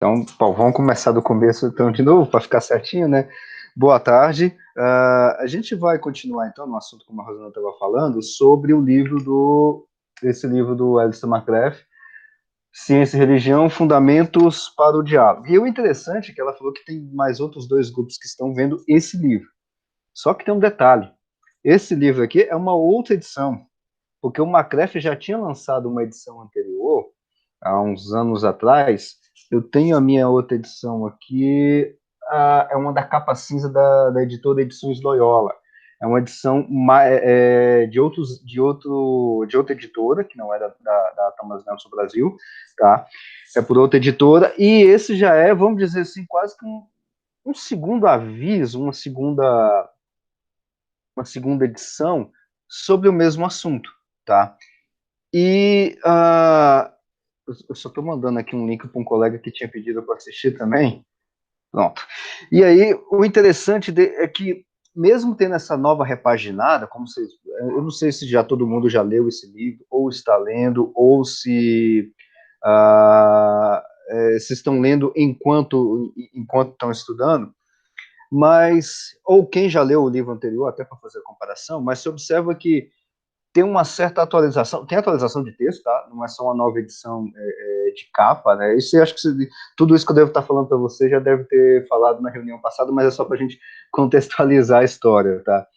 Então, bom, vamos começar do começo então de novo, para ficar certinho, né? Boa tarde. A gente vai continuar então no assunto, como a Rosana estava falando, sobre esse livro do Alistair McGrath, Ciência e Religião, Fundamentos para o Diálogo. E o interessante é que ela falou que tem mais outros dois grupos que estão vendo esse livro. Só que tem um detalhe. Esse livro aqui é uma outra edição, porque o McGrath já tinha lançado uma edição anterior, há uns anos atrás. Eu tenho a minha outra edição aqui, é uma da capa cinza da editora Edições Loyola. É uma edição de outra editora, que não é da Thomas Nelson Brasil, tá? É por outra editora, e esse já é, vamos dizer assim, quase que um segundo aviso, uma segunda edição sobre o mesmo assunto, tá? E eu só estou mandando aqui um link para um colega que tinha pedido para assistir também. Pronto. E aí, o interessante é que, mesmo tendo essa nova repaginada, como vocês, eu não sei se já todo mundo já leu esse livro, ou está lendo, ou se estão lendo enquanto estão estudando, mas, ou quem já leu o livro anterior, até para fazer a comparação, mas se observa que tem uma certa atualização, tem atualização de texto, tá? Não é só uma nova edição de capa, né? Isso eu acho que tudo isso que eu devo estar falando para você já deve ter falado na reunião passada, mas é só para a gente contextualizar a história, tá?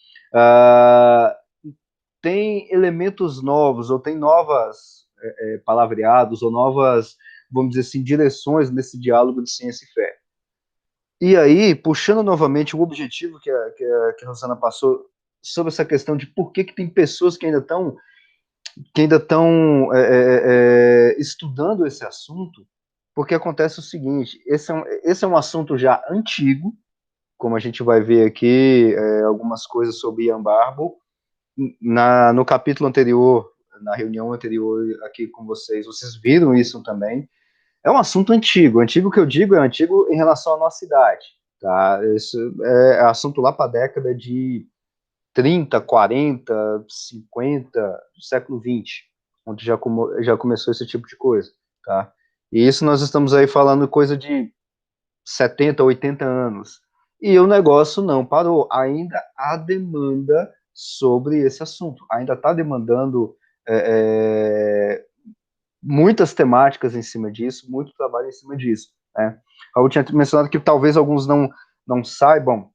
Tem elementos novos, ou tem novas palavreados, ou novas, vamos dizer assim, direções nesse diálogo de ciência e fé. E aí, puxando novamente o objetivo que a Rosana passou sobre essa questão de por que tem pessoas que ainda estão estudando esse assunto, porque acontece o seguinte: esse é um assunto já antigo, como a gente vai ver aqui algumas coisas sobre Ian Barbour. No capítulo anterior, na reunião anterior aqui com vocês viram isso também. É um assunto antigo. Antigo que eu digo é antigo em relação à nossa idade. Tá? Isso é assunto lá para a década de 30, 40, 50, do século 20, onde já começou esse tipo de coisa, tá? E isso nós estamos aí falando coisa de 70, 80 anos. E o negócio não parou. Ainda há demanda sobre esse assunto. Ainda está demandando muitas temáticas em cima disso, muito trabalho em cima disso, né? Eu tinha mencionado que talvez alguns não saibam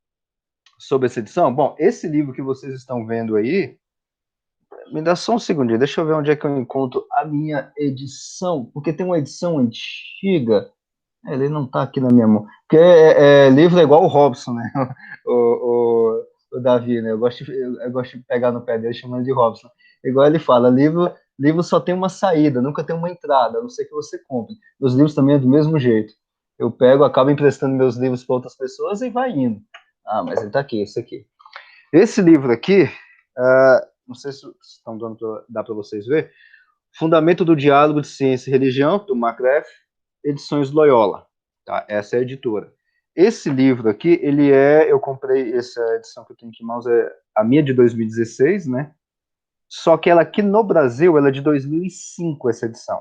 sobre essa edição. Bom, esse livro que vocês estão vendo aí, me dá só um segundinho, deixa eu ver onde é que eu encontro a minha edição, porque tem uma edição antiga, ele não está aqui na minha mão, porque livro é igual o Robson, né? O Davi, né? Eu gosto de pegar no pé dele chamando de Robson. Igual ele fala, livro só tem uma saída, nunca tem uma entrada, a não ser que você compre. Os livros também é do mesmo jeito. Eu pego, acabo emprestando meus livros para outras pessoas e vai indo. Ah, mas ele tá aqui, esse aqui. Esse livro aqui, não sei se estão dá para vocês ver, Fundamento do Diálogo de Ciência e Religião, do McGrath, Edições Loyola. Tá? Essa é a editora. Esse livro aqui, eu comprei essa edição que eu tenho aqui em mãos, é a minha de 2016, né? Só que ela aqui no Brasil, ela é de 2005, essa edição,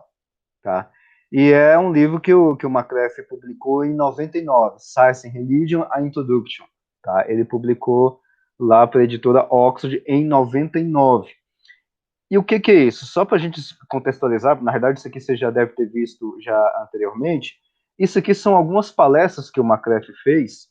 tá? E é um livro que o McGrath publicou em 99, Science and Religion, a Introduction, tá? Ele publicou lá para a editora Oxford em 99. E o que é isso? Só para a gente contextualizar, na verdade isso aqui você já deve ter visto já anteriormente, isso aqui são algumas palestras que o McGrath fez,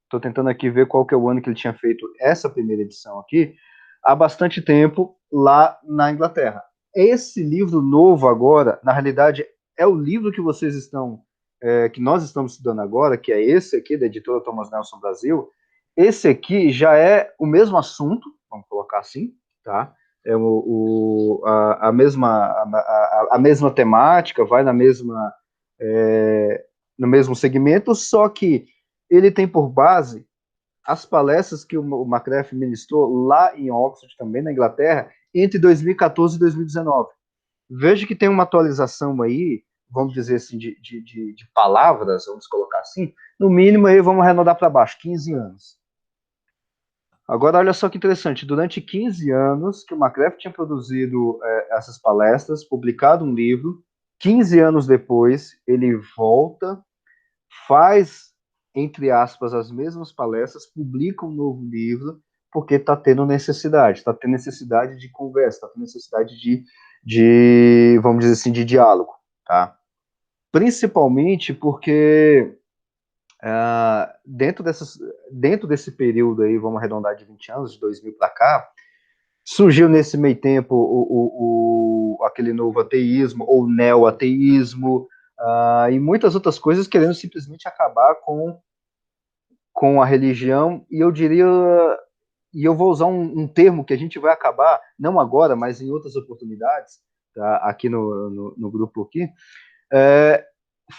estou tentando aqui ver qual que é o ano que ele tinha feito essa primeira edição aqui, há bastante tempo lá na Inglaterra. Esse livro novo agora, na realidade, é o livro que vocês estão, que nós estamos estudando agora, que é esse aqui, da editora Thomas Nelson Brasil. Esse aqui já é o mesmo assunto, vamos colocar assim, tá? É a mesma temática, vai no mesmo segmento, só que ele tem por base as palestras que o McGrath ministrou lá em Oxford, também na Inglaterra, entre 2014 e 2019. Veja que tem uma atualização aí, vamos dizer assim, de palavras, vamos colocar assim, no mínimo aí vamos arredondar para baixo, 15 anos. Agora, olha só que interessante, durante 15 anos que o McGrath tinha produzido essas palestras, publicado um livro, 15 anos depois, ele volta faz, entre aspas, as mesmas palestras, publica um novo livro, porque está tendo necessidade de conversa, está tendo necessidade vamos dizer assim, de diálogo, tá? Principalmente porque dentro desse período aí, vamos arredondar de 20 anos, de 2000 para cá, surgiu nesse meio tempo aquele novo ateísmo, ou neo-ateísmo, e muitas outras coisas querendo simplesmente acabar com a religião, e eu diria, e eu vou usar um termo que a gente vai acabar, não agora, mas em outras oportunidades, tá, aqui no grupo aqui,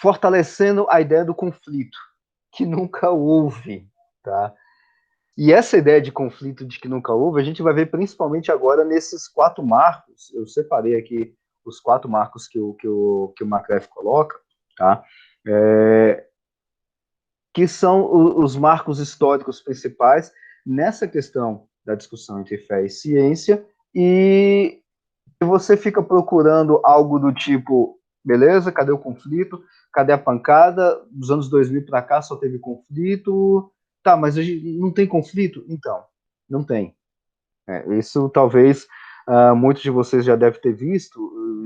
fortalecendo a ideia do conflito, que nunca houve, tá? E essa ideia de conflito de que nunca houve, a gente vai ver principalmente agora nesses 4 marcos. Eu separei aqui os 4 marcos que o McCarthy coloca, tá? Que são os marcos históricos principais nessa questão da discussão entre fé e ciência, e você fica procurando algo do tipo, beleza, cadê o conflito? Cadê a pancada? Dos anos 2000 para cá só teve conflito. Tá, mas não tem conflito? Então, não tem. Isso talvez muitos de vocês já devem ter visto,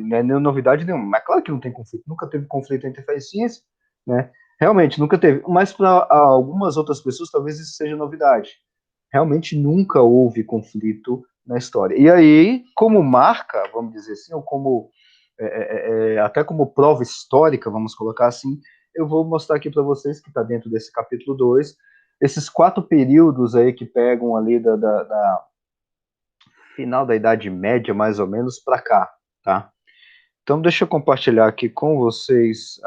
não é novidade nenhuma, mas claro que não tem conflito, nunca teve conflito entre fé e ciência, né? Realmente, nunca teve. Mas para algumas outras pessoas, talvez isso seja novidade. Realmente nunca houve conflito na história. E aí, como marca, vamos dizer assim, ou como até como prova histórica, vamos colocar assim, eu vou mostrar aqui para vocês, que está dentro desse capítulo 2, esses 4 períodos aí que pegam ali da final da Idade Média, mais ou menos, para cá, tá? Então, deixa eu compartilhar aqui com vocês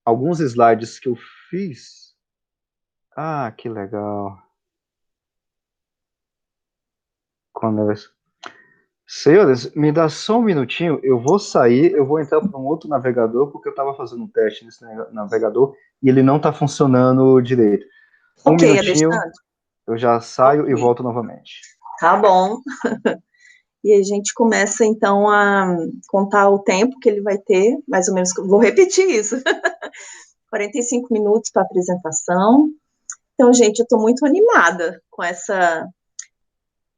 alguns slides que eu fiz. Ah, que legal. Senhores, me dá só um minutinho, eu vou sair, eu vou entrar para um outro navegador, porque eu estava fazendo um teste nesse navegador e ele não está funcionando direito. Um Ok, minutinho, Alexandre. eu já saio e Ok. volto novamente. Tá bom. E a gente começa então a contar o tempo que ele vai ter, mais ou menos, vou repetir isso. 45 minutos para a apresentação. Então, gente, eu estou muito animada com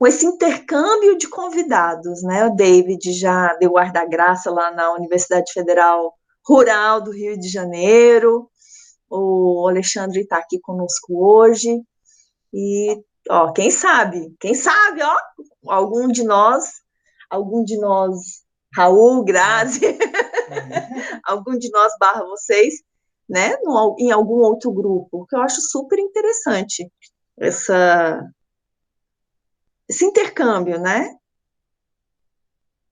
esse intercâmbio de convidados, né? O David já deu guarda-graça lá na Universidade Federal Rural do Rio de Janeiro. O Alexandre está aqui conosco hoje. E, ó, quem sabe, ó, algum de nós, Raul, Grazi, algum de nós barra vocês, né, em algum outro grupo, que eu acho super interessante esse intercâmbio, né?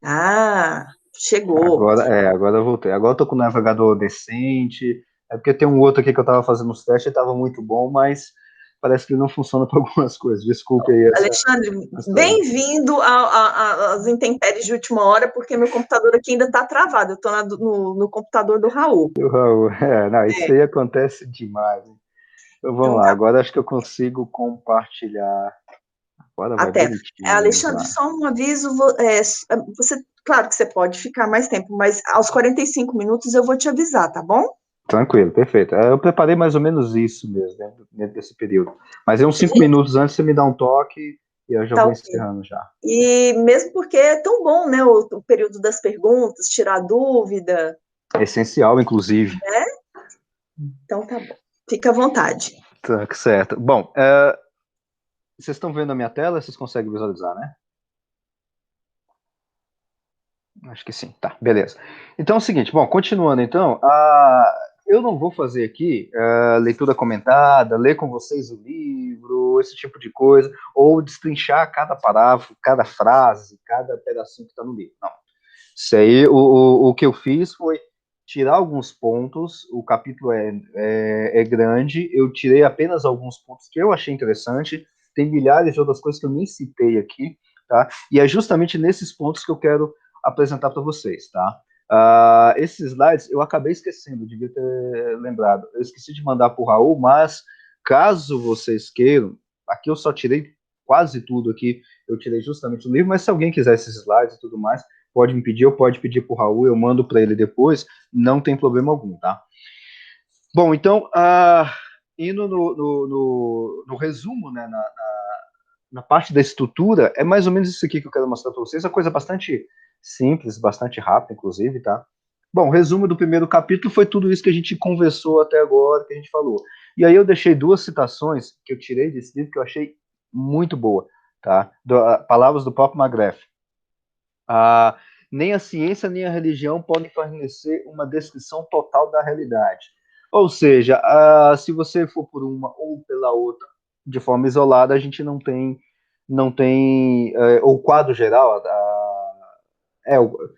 Ah, chegou. Agora eu voltei. Agora eu tô com um navegador decente. É porque tem um outro aqui que eu estava fazendo os testes e estava muito bom, mas parece que não funciona para algumas coisas. Desculpe aí essa Alexandre, história. bem-vindo às intempéries de última hora, porque meu computador aqui ainda está travado. Eu estou no computador do Raul. Raul, não, isso É. aí acontece demais. Então vamos Então lá, tá. agora acho que eu consigo compartilhar. Agora vai Até. bonitinho, vamos Alexandre, lá. só um aviso, você, claro que você pode ficar mais tempo, mas aos 45 minutos eu vou te avisar, tá bom? Tranquilo, perfeito. Eu preparei mais ou menos isso mesmo, dentro desse período. Mas é uns 5 minutos antes você me dá um toque e eu já Tá vou ok. encerrando já. E mesmo porque é tão bom, né, o período das perguntas, tirar dúvida, É essencial, inclusive. né? Então tá bom. Fica à vontade. Tá certo. Bom, vocês estão vendo a minha tela? Vocês conseguem visualizar, né? Acho que sim. Tá, beleza. Então é o seguinte, bom, continuando então, eu não vou fazer aqui leitura comentada, ler com vocês o livro, esse tipo de coisa, ou destrinchar cada parágrafo, cada frase, cada pedacinho que está no livro. Não. Isso aí, o que eu fiz foi tirar alguns pontos, o capítulo é grande, eu tirei apenas alguns pontos que eu achei interessante, tem milhares de outras coisas que eu nem citei aqui, tá? E é justamente nesses pontos que eu quero apresentar para vocês, tá? Esses slides eu acabei esquecendo, devia ter lembrado. Eu esqueci de mandar para o Raul, mas caso vocês queiram, aqui eu só tirei quase tudo aqui, eu tirei justamente o livro, mas se alguém quiser esses slides e tudo mais, pode me pedir, ou pode pedir para o Raul, eu mando para ele depois, não tem problema algum, tá? Bom, então, indo no resumo, né, na parte da estrutura, é mais ou menos isso aqui que eu quero mostrar para vocês, é uma coisa bastante simples, bastante rápida, inclusive, tá? Bom, o resumo do primeiro capítulo foi tudo isso que a gente conversou até agora, que a gente falou. E aí eu deixei duas citações que eu tirei desse livro que eu achei muito boa, tá? Palavras do próprio McGrath. Ah, nem a ciência nem a religião podem fornecer uma descrição total da realidade. Ou seja, se você for por uma ou pela outra de forma isolada, a gente não tem o quadro geral, é,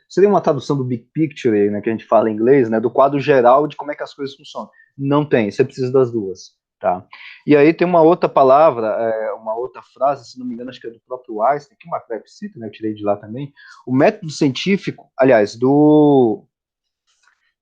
seria uma tradução do big picture, né, que a gente fala em inglês, né, do quadro geral de como é que as coisas funcionam. Não tem, você precisa das duas, tá? E aí tem uma outra palavra, uma outra frase, se não me engano, acho que é do próprio Einstein, que uma cita, né, eu tirei de lá também. O método científico, aliás,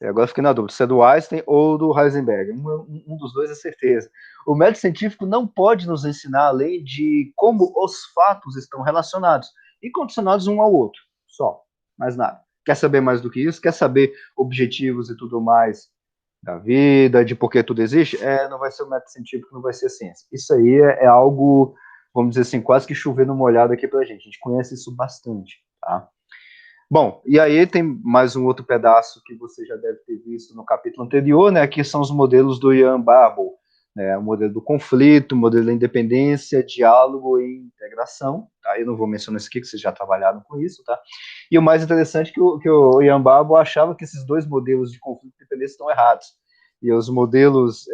agora fiquei na dúvida, se é do Einstein ou do Heisenberg, um dos dois é certeza. O método científico não pode nos ensinar além de como os fatos estão relacionados e condicionados um ao outro, só, mais nada. Quer saber mais do que isso? Quer saber objetivos e tudo mais da vida, de por que tudo existe? Não vai ser o método científico, não vai ser a ciência. Isso aí é algo, vamos dizer assim, quase que chovendo molhado aqui pra gente. A gente conhece isso bastante, tá? Bom, e aí tem mais um outro pedaço que você já deve ter visto no capítulo anterior, né? Que são os modelos do Ian Barbour, né? O modelo do conflito, o modelo da independência, diálogo e integração. Tá? Eu não vou mencionar isso aqui, que vocês já trabalharam com isso, tá? E o mais interessante é que o Ian Barbour achava que esses dois modelos de conflito e independência estão errados. E os modelos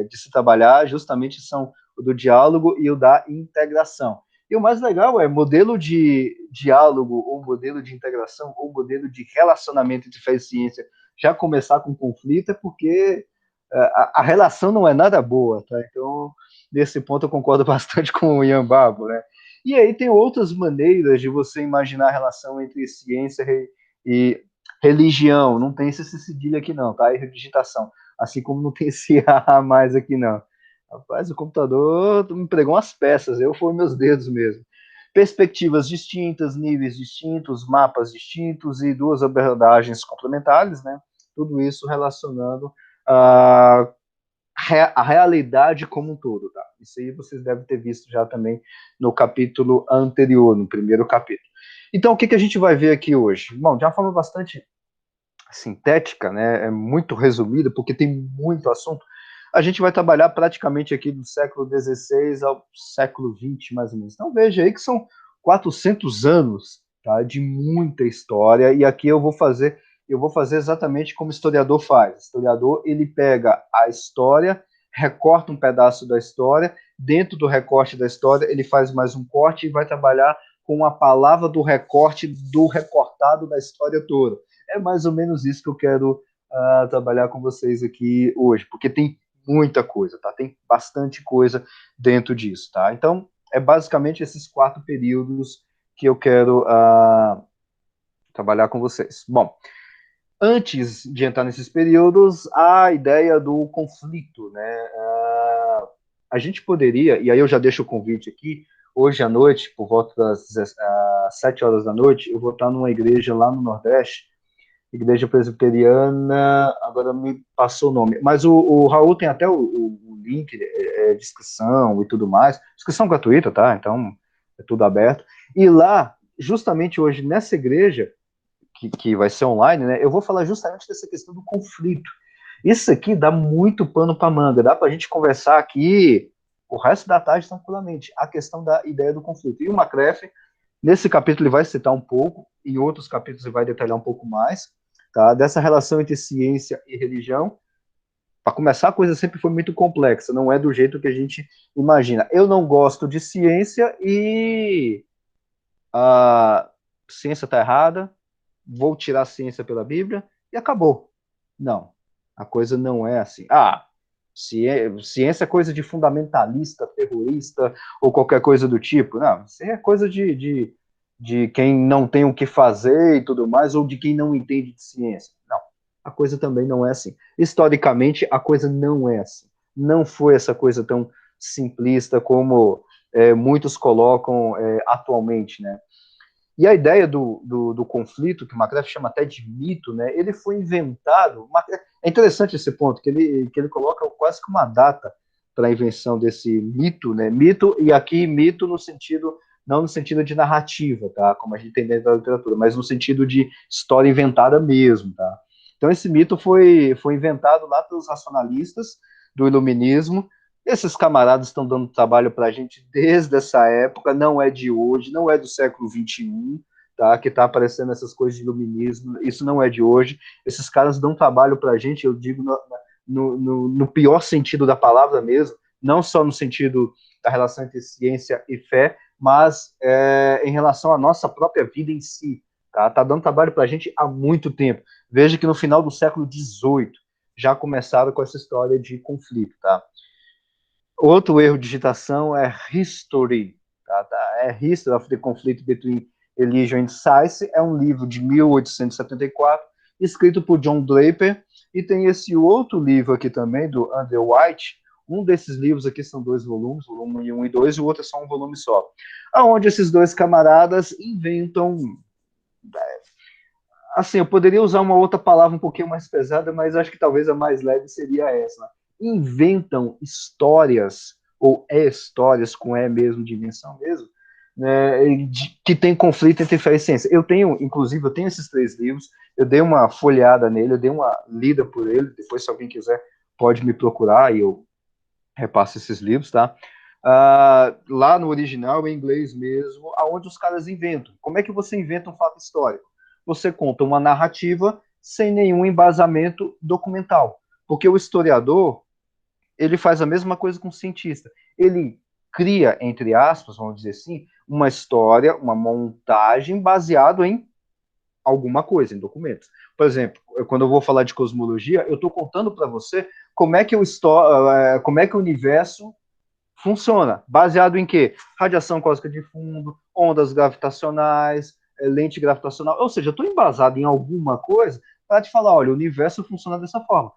de se trabalhar justamente são o do diálogo e o da integração. E o mais legal é modelo de diálogo, ou modelo de integração, ou modelo de relacionamento entre fé e ciência já começar com conflito, é porque a relação não é nada boa, tá? Então, nesse ponto eu concordo bastante com o Ian Barbour, né? E aí tem outras maneiras de você imaginar a relação entre ciência e religião. Não tem esse cedilha aqui não, tá? E redigitação. Assim como não tem esse A mais aqui não. Rapaz, o computador me pregou umas peças, eu fui meus dedos mesmo. Perspectivas distintas, níveis distintos, mapas distintos e duas abordagens complementares, né? Tudo isso relacionando a realidade como um todo, tá? Isso aí vocês devem ter visto já também no capítulo anterior, no primeiro capítulo. Então, o que a gente vai ver aqui hoje? Bom, de uma forma bastante sintética, né? É muito resumida, porque tem muito assunto. A gente vai trabalhar praticamente aqui do século XVI ao século XX, mais ou menos. Então veja aí que são 400 anos, tá, de muita história, e aqui eu vou fazer exatamente como o historiador faz. O historiador, ele pega a história, recorta um pedaço da história, dentro do recorte da história, ele faz mais um corte e vai trabalhar com a palavra do recorte do recortado da história toda. É mais ou menos isso que eu quero trabalhar com vocês aqui hoje, porque tem muita coisa, tá? Tem bastante coisa dentro disso, tá? Então, é basicamente esses 4 períodos que eu quero trabalhar com vocês. Bom, antes de entrar nesses períodos, a ideia do conflito, né? A gente poderia, e aí eu já deixo o convite aqui, hoje à noite, por volta das 7 horas da noite, eu vou estar numa igreja lá no Nordeste, Igreja Presbiteriana, agora me passou o nome, mas o Raul tem até o link, descrição e tudo mais, inscrição gratuita, tá? Então é tudo aberto. E lá, justamente hoje, nessa igreja, que vai ser online, né, eu vou falar justamente dessa questão do conflito. Isso aqui dá muito pano para manga, dá para a gente conversar aqui o resto da tarde tranquilamente, a questão da ideia do conflito. E o McCrath, nesse capítulo, ele vai citar um pouco, em outros capítulos ele vai detalhar um pouco mais, tá? Dessa relação entre ciência e religião. Para começar, a coisa sempre foi muito complexa, não é do jeito que a gente imagina. Eu não gosto de ciência e a ciência está errada, vou tirar a ciência pela Bíblia e acabou. Não, a coisa não é assim. Ciência é coisa de fundamentalista, terrorista ou qualquer coisa do tipo. Não, isso é coisa de quem não tem o que fazer e tudo mais, ou de quem não entende de ciência. Não, a coisa também não é assim. Historicamente, a coisa não é assim. Não foi essa coisa tão simplista como muitos colocam atualmente, né? E a ideia do conflito, que o McCrath chama até de mito, né, ele foi inventado. É interessante esse ponto, que ele coloca quase que uma data para a invenção desse mito, né? Mito, e aqui mito no sentido, não no sentido de narrativa, tá? Como a gente tem dentro da literatura, mas no sentido de história inventada mesmo, tá? Então esse mito foi inventado lá pelos racionalistas do iluminismo. Esses camaradas estão dando trabalho para a gente desde essa época, não é de hoje, não é do século XXI, tá? Que está aparecendo essas coisas de iluminismo, isso não é de hoje. Esses caras dão trabalho para a gente, eu digo no pior sentido da palavra mesmo, não só no sentido da relação entre ciência e fé, mas em relação à nossa própria vida em si. Tá dando trabalho para a gente há muito tempo. Veja que no final do século XVIII já começaram com essa história de conflito. Tá? Outro erro de digitação é history. É History of the Conflict Between Religion and Science. É um livro de 1874, escrito por John Draper. E tem esse outro livro aqui também, do Andrew White. Um desses livros aqui são 2 volumes, volume 1 e 2, e o outro é só um volume só. Onde esses 2 camaradas inventam... Assim, eu poderia usar uma outra palavra um pouquinho mais pesada, mas acho que talvez a mais leve seria essa. Inventam histórias, ou histórias com mesmo, de invenção mesmo, né, que tem conflito entre fé e ciência. Inclusive, eu tenho esses 3 livros, eu dei uma folheada nele, eu dei uma lida por ele, depois se alguém quiser pode me procurar e eu repasso esses livros, tá? Lá no original, em inglês mesmo, aonde os caras inventam. Como é que você inventa um fato histórico? Você conta uma narrativa sem nenhum embasamento documental. Porque o historiador, ele faz a mesma coisa com o cientista. Ele cria, entre aspas, vamos dizer assim, uma história, uma montagem baseado em alguma coisa, em documentos. Por exemplo, quando eu vou falar de cosmologia, eu estou contando para você como é que o universo funciona. Baseado em quê? Radiação cósmica de fundo, ondas gravitacionais, lente gravitacional. Ou seja, eu estou embasado em alguma coisa para te falar, olha, o universo funciona dessa forma.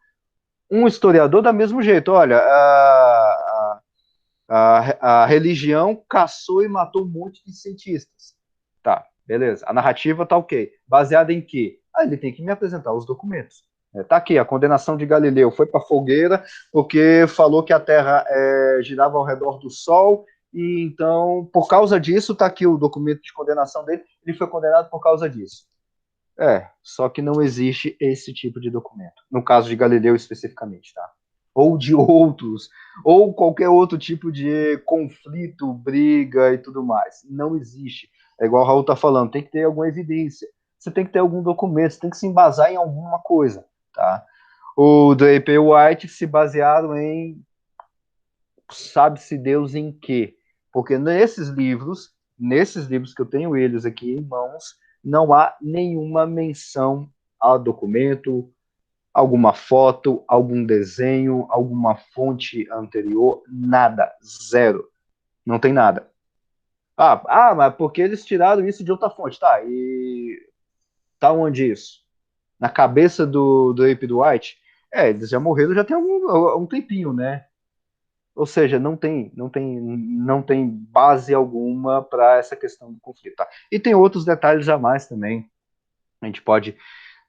Um historiador dá mesmo jeito, olha, a religião caçou e matou um monte de cientistas. Tá, beleza. A narrativa tá ok. Baseada em quê? Ele tem que me apresentar os documentos. Tá aqui, a condenação de Galileu foi para fogueira porque falou que a Terra girava ao redor do Sol e então, por causa disso, tá aqui o documento de condenação dele, ele foi condenado por causa disso. Só que não existe esse tipo de documento. No caso de Galileu especificamente, tá? Ou de outros, ou qualquer outro tipo de conflito, briga e tudo mais. Não existe. É igual o Raul tá falando, tem que ter alguma evidência. Você tem que ter algum documento, você tem que se embasar em alguma coisa, tá? O Draper e o White se basearam em sabe-se Deus em quê? Porque nesses livros que eu tenho eles aqui em mãos, não há nenhuma menção a documento, alguma foto, algum desenho, alguma fonte anterior, nada, zero. Não tem nada. Mas porque eles tiraram isso de outra fonte, tá? E tá onde isso? Na cabeça do Ape do White? Eles já morreram já tem um tempinho, né? Ou seja, não tem base alguma para essa questão do conflito. Tá? E tem outros detalhes a mais também. A gente pode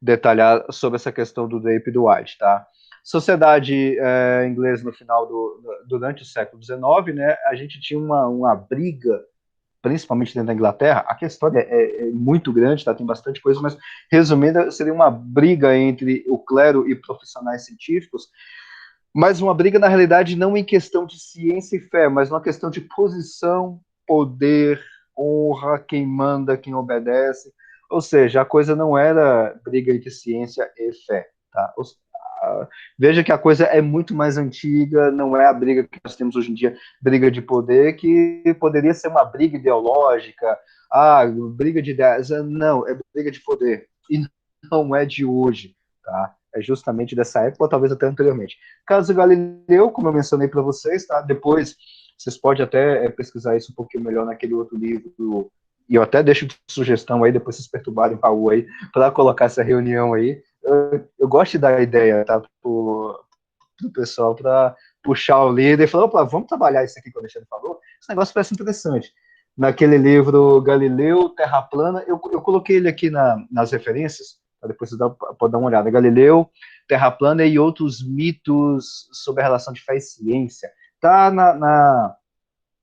detalhar sobre essa questão do Drape e do White. Tá? Sociedade inglesa no final durante o século XIX, né, a gente tinha uma briga, principalmente dentro da Inglaterra. Aqui a história é muito grande, tá? Tem bastante coisa, mas resumindo, seria uma briga entre o clero e profissionais científicos, mas uma briga, na realidade, não em questão de ciência e fé, mas uma questão de posição, poder, honra, quem manda, quem obedece. Ou seja, a coisa não era briga entre ciência e fé. Tá? Veja que a coisa é muito mais antiga, não é a briga que nós temos hoje em dia, briga de poder, que poderia ser uma briga ideológica, briga de ideias. Não, é briga de poder. E não é de hoje. Tá? É justamente dessa época, ou talvez até anteriormente. Caso Galileu, como eu mencionei para vocês, tá? Depois vocês podem até pesquisar isso um pouquinho melhor naquele outro livro, e eu até deixo de sugestão aí, depois vocês perturbarem o Raul aí, para colocar essa reunião aí. Eu gosto de dar a ideia, tá, pro pessoal, para puxar o líder e falar, opa, vamos trabalhar isso aqui que o Alexandre falou, esse negócio parece interessante. naquele livro Galileu, Terra Plana. Eu coloquei ele aqui nas referências, pra depois você pode dar uma olhada. Galileu, Terra Plana e outros mitos sobre a relação de fé e ciência. Tá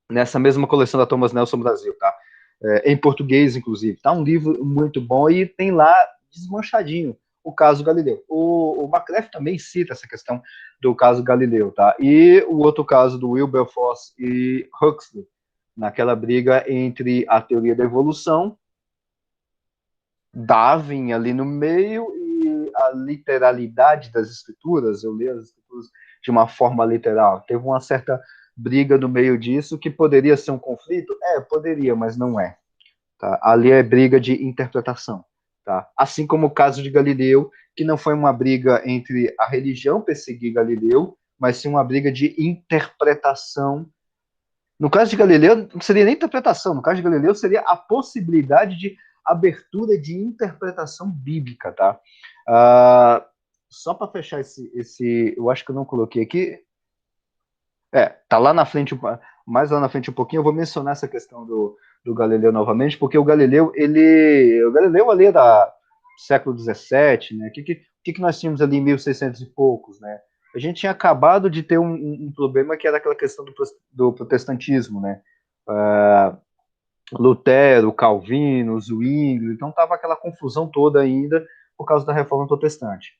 nessa mesma coleção da Thomas Nelson Brasil, tá? Em português, inclusive. Tá um livro muito bom e tem lá desmanchadinho o caso Galileu. O McCleft também cita essa questão do caso Galileu, tá? E o outro caso do Wilberforce e Huxley, naquela briga entre a teoria da evolução, Darwin ali no meio e a literalidade das escrituras. Eu leio as escrituras de uma forma literal. Teve uma certa briga no meio disso que poderia ser um conflito? Poderia, mas não é. Tá? Ali é briga de interpretação. Tá? Assim como o caso de Galileu, que não foi uma briga entre a religião perseguir Galileu, mas sim uma briga de interpretação. No caso de Galileu, não seria nem interpretação, no caso de Galileu seria a possibilidade de abertura de interpretação bíblica, tá? Só para fechar eu acho que eu não coloquei aqui, tá lá na frente, mais lá na frente um pouquinho, eu vou mencionar essa questão do Galileu novamente, porque o Galileu ali é da século XVII, né? O que nós tínhamos ali em 1600 e poucos, né? A gente tinha acabado de ter um problema que era aquela questão do protestantismo, né? Lutero, Calvino, Zwingli, então estava aquela confusão toda ainda por causa da reforma protestante.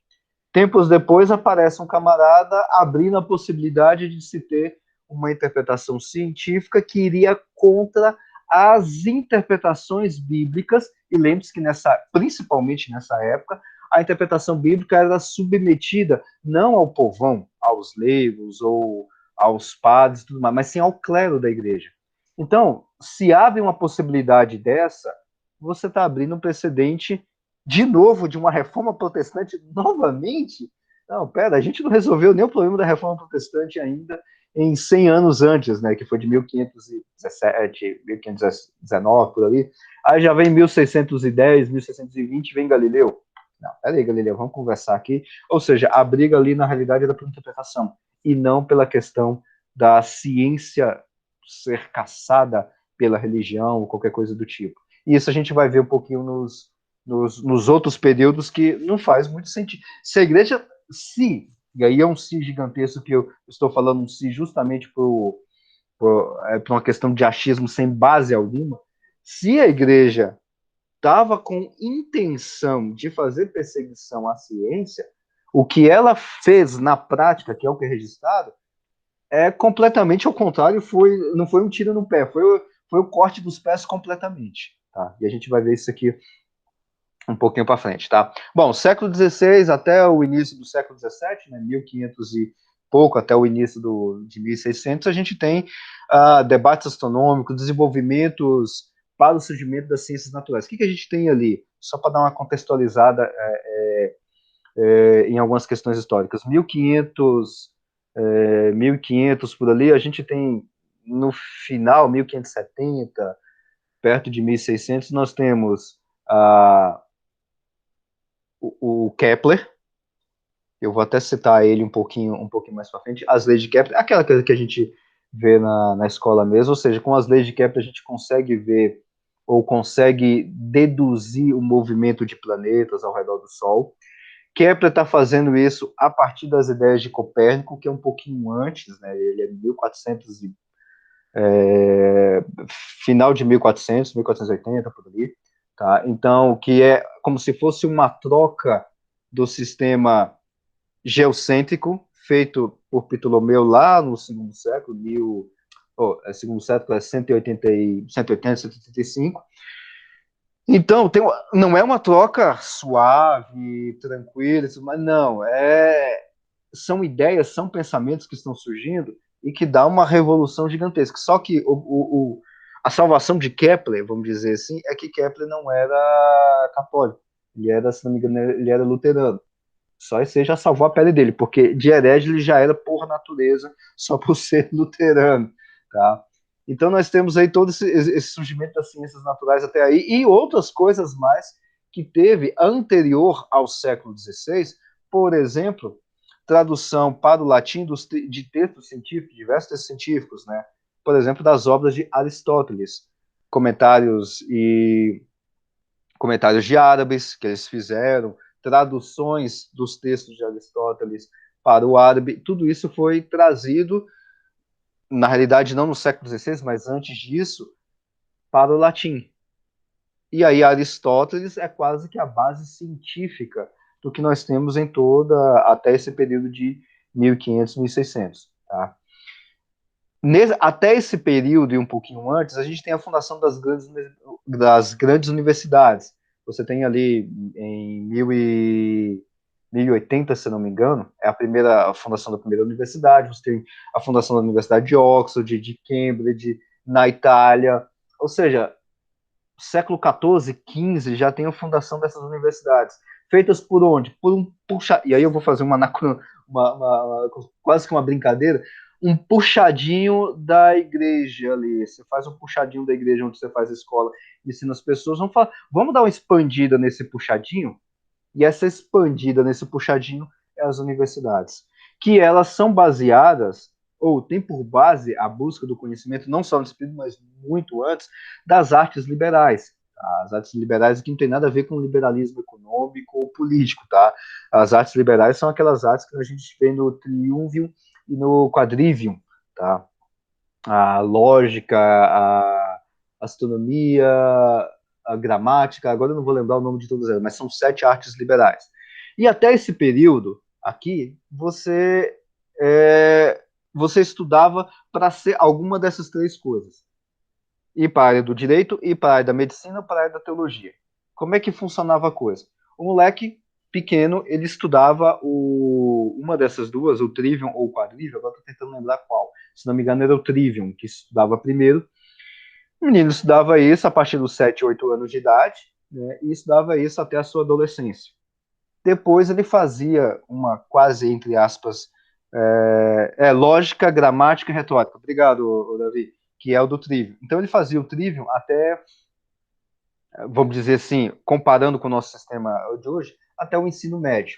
Tempos depois aparece um camarada abrindo a possibilidade de se ter uma interpretação científica que iria contra as interpretações bíblicas, e lembre-se que principalmente nessa época, a interpretação bíblica era submetida não ao povão, aos leigos ou aos padres, tudo mais, mas sim ao clero da igreja. Então, se abre uma possibilidade dessa, você está abrindo um precedente de novo de uma reforma protestante novamente? Não, pera, a gente não resolveu nem o problema da reforma protestante ainda em 100 anos antes, né, que foi de 1517, 1519, por ali. Aí já vem 1610, 1620, vem Galileu. Não, peraí, Galileu, vamos conversar aqui. Ou seja, a briga ali, na realidade, era pela interpretação, e não pela questão da ciência ser caçada pela religião ou qualquer coisa do tipo. E isso a gente vai ver um pouquinho nos outros períodos que não faz muito sentido. Se a igreja, e aí é um se gigantesco que eu estou falando um se justamente por uma questão de achismo sem base alguma, se a igreja estava com intenção de fazer perseguição à ciência, o que ela fez na prática, que é o que é registrado, é completamente ao contrário, não foi um tiro no pé, foi o corte dos pés completamente. Tá? E a gente vai ver isso aqui um pouquinho para frente, tá? Bom, século XVI até o início do século XVII, né, 1500 e pouco, até o início de 1600, a gente tem debates astronômicos, desenvolvimentos para o surgimento das ciências naturais. O que a gente tem ali? Só para dar uma contextualizada em algumas questões históricas. 1500 por ali, a gente tem no final, 1570, perto de 1600, nós temos o Kepler. Eu vou até citar ele um pouquinho mais para frente. As leis de Kepler, aquela coisa que a gente vê na escola mesmo, ou seja, com as leis de Kepler a gente consegue ver ou consegue deduzir o movimento de planetas ao redor do Sol. Kepler está fazendo isso a partir das ideias de Copérnico, que é um pouquinho antes, né? Ele é 1400 final de 1400, 1480 por ali, tá? Então, que é como se fosse uma troca do sistema geocêntrico feito por Ptolomeu lá no segundo século, segundo século é 180, 185. Então, não é uma troca suave, tranquila, mas não, são ideias, são pensamentos que estão surgindo e que dá uma revolução gigantesca. Só que a salvação de Kepler, vamos dizer assim, é que Kepler não era católico. Ele era, se não me engano, ele era luterano. Só esse já salvou a pele dele, porque de herege ele já era por natureza, só por ser luterano, tá? Então nós temos aí todo esse surgimento das ciências naturais até aí, e outras coisas mais que teve anterior ao século XVI, por exemplo, tradução para o latim de textos científicos, diversos textos científicos, né? Por exemplo, das obras de Aristóteles. comentários de árabes que eles fizeram, traduções dos textos de Aristóteles para o árabe, tudo isso foi trazido, na realidade não no século XVI, mas antes disso, para o latim. E aí Aristóteles é quase que a base científica do que nós temos em toda, até esse período de 1500, 1600, tá? Até esse período e um pouquinho antes, a gente tem a fundação das grandes universidades. Você tem ali em 1080, se não me engano, é a fundação da primeira universidade. Você tem a fundação da Universidade de Oxford, de Cambridge, na Itália. Ou seja, século XIV, XV já tem a fundação dessas universidades. Feitas por onde? Por um puxa. E aí eu vou fazer quase que uma brincadeira, um puxadinho da igreja ali. Você faz um puxadinho da igreja onde você faz a escola, ensina as pessoas. Vamos dar uma expandida nesse puxadinho? E essa expandida nesse puxadinho é as universidades. Que elas são baseadas, ou tem por base a busca do conhecimento, não só nesse período, mas muito antes, das artes liberais. As artes liberais que não tem nada a ver com o liberalismo econômico ou político, tá? As artes liberais são aquelas artes que a gente vê no Triunvium e no Quadrivium, tá? A lógica, a astronomia, a gramática, agora eu não vou lembrar o nome de todas elas, mas são 7 artes liberais. E até esse período aqui, você estudava para ser alguma dessas 3 coisas. Ir para a área do direito, ir para a área da medicina, para a área da teologia. Como é que funcionava a coisa? O moleque pequeno, ele estudava uma dessas duas, o Trivium ou o Quadrivium, agora estou tentando lembrar qual. Se não me engano, era o Trivium que estudava primeiro. O menino estudava isso a partir dos 7, 8 anos de idade, né, e estudava isso até a sua adolescência. Depois ele fazia uma quase, entre aspas, lógica, gramática e retórica. Obrigado, Davi, que é o do Trivium. Então ele fazia o Trivium até, vamos dizer assim, comparando com o nosso sistema de hoje, até o ensino médio.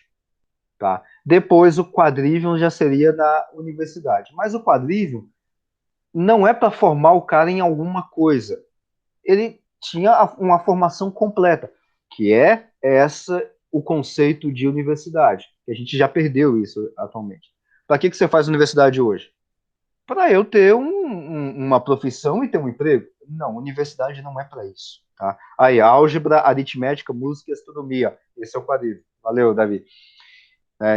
Tá? Depois o Quadrivium já seria na universidade. Mas o Quadrivium não é para formar o cara em alguma coisa. Ele tinha uma formação completa, que é o conceito de universidade. Que a gente já perdeu isso atualmente. Para que você faz universidade hoje? Para eu ter uma profissão e ter um emprego? Não, universidade não é para isso. Tá? Aí, álgebra, aritmética, música e astronomia. Esse é o quadril. Valeu, Davi.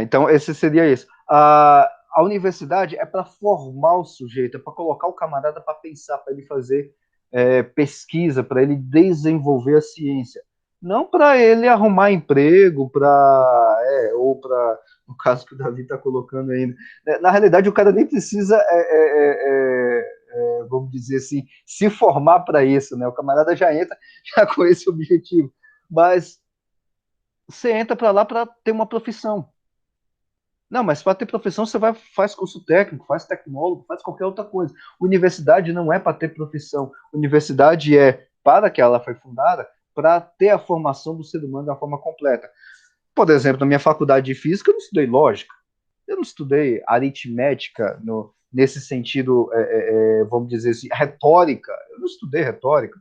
Então, esse seria isso. A universidade é para formar o sujeito, é para colocar o camarada para pensar, para ele fazer pesquisa, para ele desenvolver a ciência. Não para ele arrumar emprego, ou para, no caso que o Davi está colocando ainda. Na realidade, o cara nem precisa, vamos dizer assim, se formar para isso, né? O camarada já entra já com esse objetivo. Mas você entra para lá para ter uma profissão. Não, mas para ter profissão você faz curso técnico, faz tecnólogo, faz qualquer outra coisa. Universidade não é para ter profissão. Universidade é, para que ela foi fundada, para ter a formação do ser humano da forma completa. Por exemplo, na minha faculdade de física eu não estudei lógica, eu não estudei aritmética nesse sentido, vamos dizer assim, retórica. Eu não estudei retórica.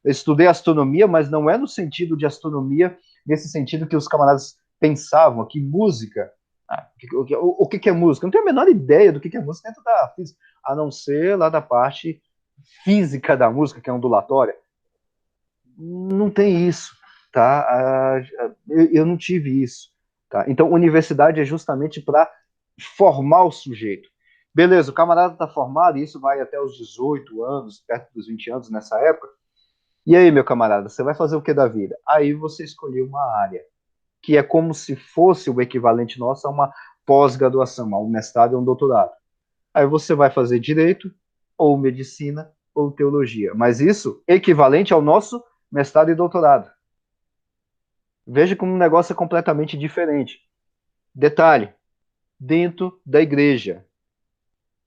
Eu estudei astronomia, mas não é no sentido de astronomia, nesse sentido que os camaradas pensavam, que música. O que é música? Eu não tenho a menor ideia do que é música dentro da física, a não ser lá da parte física da música, que é ondulatória. Não tem isso, tá? Eu não tive isso, tá? Então, universidade é justamente para formar o sujeito. Beleza, o camarada está formado, e isso vai até os 18 anos, perto dos 20 anos nessa época. E aí, meu camarada, você vai fazer o que da vida? Aí você escolheu uma área, que é como se fosse o equivalente nosso a uma pós-graduação, a um mestrado e um doutorado. Aí você vai fazer direito, ou medicina, ou teologia. Mas isso equivalente ao nosso mestrado e doutorado. Veja como um negócio é completamente diferente. Detalhe, dentro da igreja.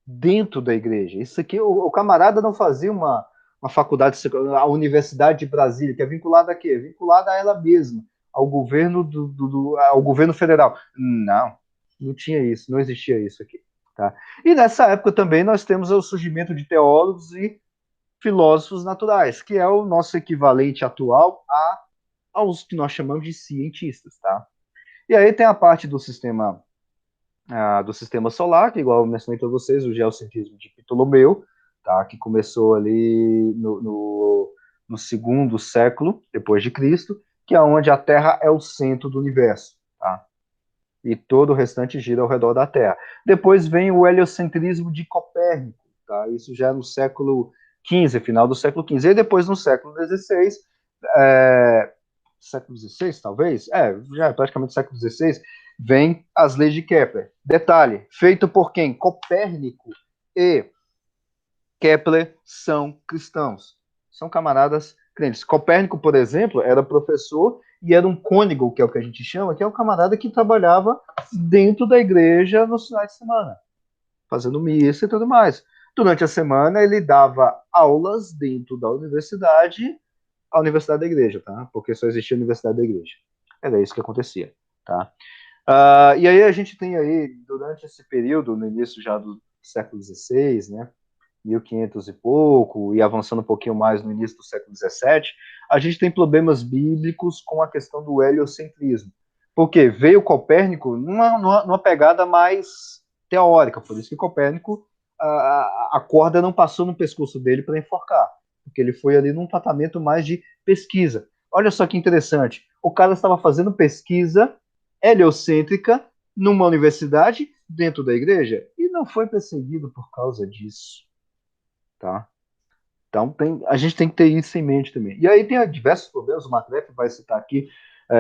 Dentro da igreja. Isso aqui, o camarada não fazia uma faculdade, a Universidade de Brasília, que é vinculada a quê? É vinculada a ela mesma, ao governo, ao governo federal. Não, não tinha isso, não existia isso aqui. Tá? E nessa época também nós temos o surgimento de teólogos e filósofos naturais, que é o nosso equivalente atual aos que nós chamamos de cientistas, tá? E aí tem a parte do sistema solar, que igual eu mencionei para vocês, o geocentrismo de Ptolomeu, tá? Que começou ali no segundo século depois de Cristo, que é onde a Terra é o centro do universo, tá? E todo o restante gira ao redor da Terra. Depois vem o heliocentrismo de Copérnico, tá? Isso já é no século XV, final do século XV. E depois, no século XVI, século XVI, talvez? Já é praticamente século XVI, vem as leis de Kepler. Detalhe, feito por quem? Copérnico e Kepler são cristãos. São camaradas crentes. Copérnico, por exemplo, era professor e era um cônego, que é o que a gente chama, que é um camarada que trabalhava dentro da igreja nos finais de semana, fazendo missa e tudo mais. Durante a semana, ele dava aulas dentro da universidade, a universidade da igreja, tá? Porque só existia a universidade da igreja. Era isso que acontecia, tá? E aí a gente tem aí, durante esse período, no início já do século XVI, né, 1500 e pouco, e avançando um pouquinho mais no início do século XVII, a gente tem problemas bíblicos com a questão do heliocentrismo. Porque veio Copérnico numa pegada mais teórica, por isso que Copérnico, a corda não passou no pescoço dele para enforcar, porque ele foi ali num tratamento mais de pesquisa. Olha só que interessante, o cara estava fazendo pesquisa heliocêntrica numa universidade dentro da igreja e não foi perseguido por causa disso, tá? Então a gente tem que ter isso em mente também. E aí tem diversos problemas, o Macref vai citar aqui,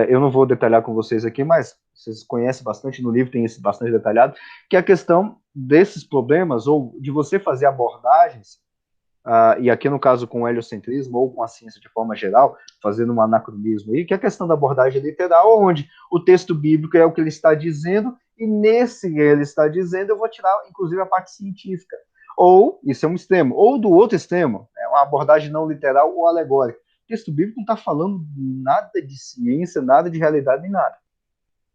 eu não vou detalhar com vocês aqui, mas vocês conhecem bastante no livro, tem isso bastante detalhado, que é a questão desses problemas, ou de você fazer abordagens, e aqui no caso com o heliocentrismo, ou com a ciência de forma geral, fazendo um anacronismo aí, que é a questão da abordagem literal, onde o texto bíblico é o que ele está dizendo, e nesse que ele está dizendo, eu vou tirar, inclusive, a parte científica. Ou, isso é um extremo, ou do outro extremo, é uma abordagem não literal ou alegórica. O texto bíblico não está falando nada de ciência, nada de realidade, nem nada.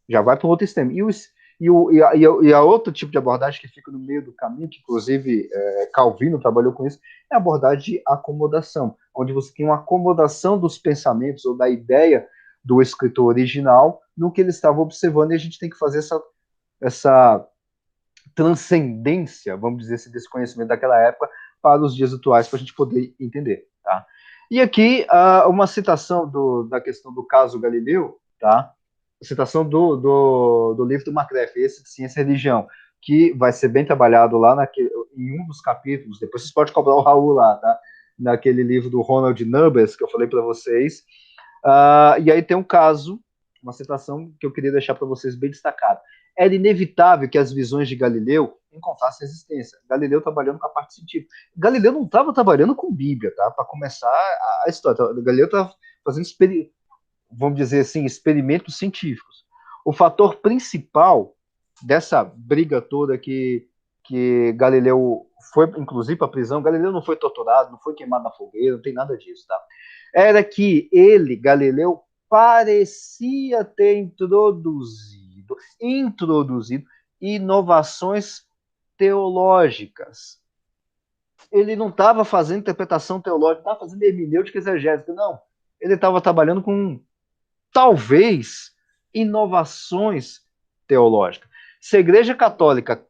Já vai para um outro extremo. E a outro tipo de abordagem que fica no meio do caminho, que inclusive Calvino trabalhou com isso, é a abordagem de acomodação, onde você tem uma acomodação dos pensamentos ou da ideia do escritor original no que ele estava observando, e a gente tem que fazer essa transcendência, vamos dizer assim, desse conhecimento daquela época para os dias atuais, para a gente poder entender, tá? E aqui, uma citação da questão do caso Galileu, tá? A citação do livro do Macref, esse de Ciência e Religião, que vai ser bem trabalhado lá em um dos capítulos, depois vocês podem cobrar o Raul lá, tá? Naquele livro do Ronald Nubbes, que eu falei para vocês. E aí tem um caso, uma citação que eu queria deixar para vocês bem destacada. Era inevitável que as visões de Galileu encontrassem existência. Galileu trabalhando com a parte científica. Galileu não estava trabalhando com Bíblia, tá? Para começar a história. Galileu estava fazendo, vamos dizer assim, experimentos científicos. O fator principal dessa briga toda que Galileu foi, inclusive, para a prisão, Galileu não foi torturado, não foi queimado na fogueira, não tem nada disso, tá? Era que ele, Galileu, parecia ter introduzido inovações teológicas. Ele não estava fazendo interpretação teológica, estava fazendo hermenêutica exegética, não. Ele estava trabalhando com, talvez, inovações teológicas. Se a Igreja Católica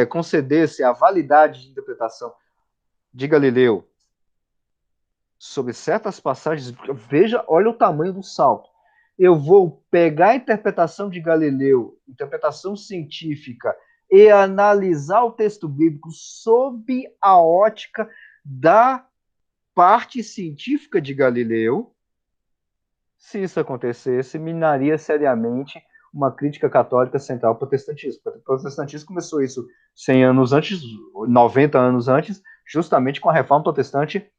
concedesse a validade de interpretação de Galileu sobre certas passagens, veja, olha o tamanho do salto. Eu vou pegar a interpretação de Galileu, interpretação científica, e analisar o texto bíblico sob a ótica da parte científica de Galileu. Se isso acontecesse, minaria seriamente uma crítica católica central ao protestantismo. O protestantismo começou isso 100 anos antes, 90 anos antes, justamente com a reforma protestante,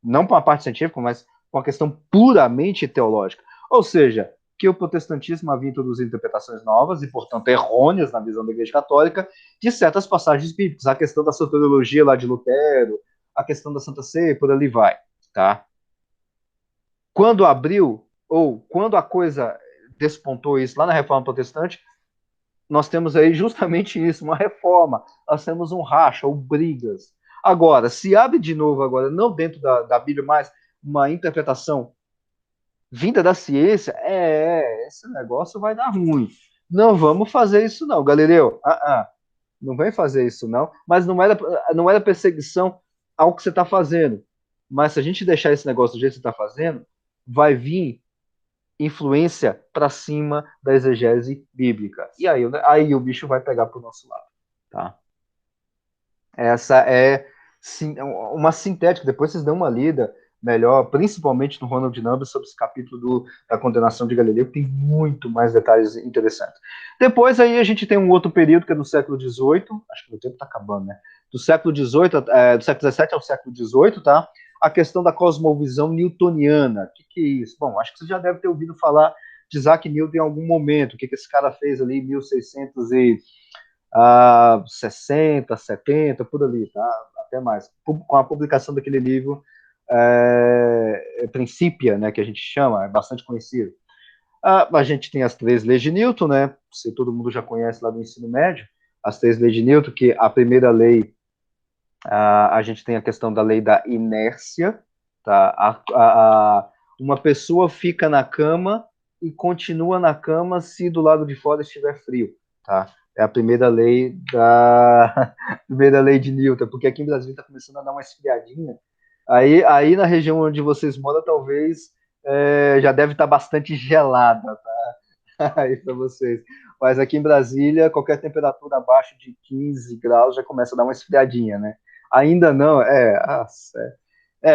não com a parte científica, mas com a questão puramente teológica. Ou seja, que o protestantismo havia introduzido interpretações novas e, portanto, errôneas na visão da Igreja Católica de certas passagens bíblicas. A questão da soteriologia lá de Lutero, a questão da Santa Ceia, por ali vai, tá? Quando abriu, ou quando a coisa despontou isso lá na Reforma Protestante, nós temos aí justamente isso, uma reforma. Nós temos um racha, ou brigas. Agora, se abre de novo agora, não dentro da Bíblia, mas uma interpretação vinda da ciência, esse negócio vai dar ruim. Não vamos fazer isso não, Galileu. Não vem fazer isso não. Mas não era perseguição ao que você está fazendo. Mas se a gente deixar esse negócio do jeito que você está fazendo, vai vir influência para cima da exegese bíblica. E aí o bicho vai pegar para o nosso lado. Tá? Essa é uma sintética. Depois vocês dão uma lida melhor, principalmente no Ronald Numbers, sobre esse capítulo da condenação de Galileu, que tem muito mais detalhes interessantes. Depois aí a gente tem um outro período, que é do século XVIII, acho que o tempo está acabando, né? Do século XVIII, do século XVII ao século XVIII, tá? A questão da cosmovisão newtoniana. O que é isso? Bom, acho que você já deve ter ouvido falar de Isaac Newton em algum momento. O que esse cara fez ali em 1660, 70, por ali, tá? Até mais. Com a publicação daquele livro Principia, né, que a gente chama, é bastante conhecido. A gente tem as 3 leis de Newton, né? Se todo mundo já conhece lá do ensino médio, as 3 leis de Newton, que a primeira lei, a gente tem a questão da lei da inércia, tá? Uma pessoa fica na cama e continua na cama se do lado de fora estiver frio, tá? É a primeira lei primeira lei de Newton, porque aqui em Brasília está começando a dar uma esfriadinha. Aí na região onde vocês moram, talvez já deve estar bastante gelada, tá? Aí para vocês. Mas aqui em Brasília, qualquer temperatura abaixo de 15 graus já começa a dar uma esfriadinha, né? Ainda não,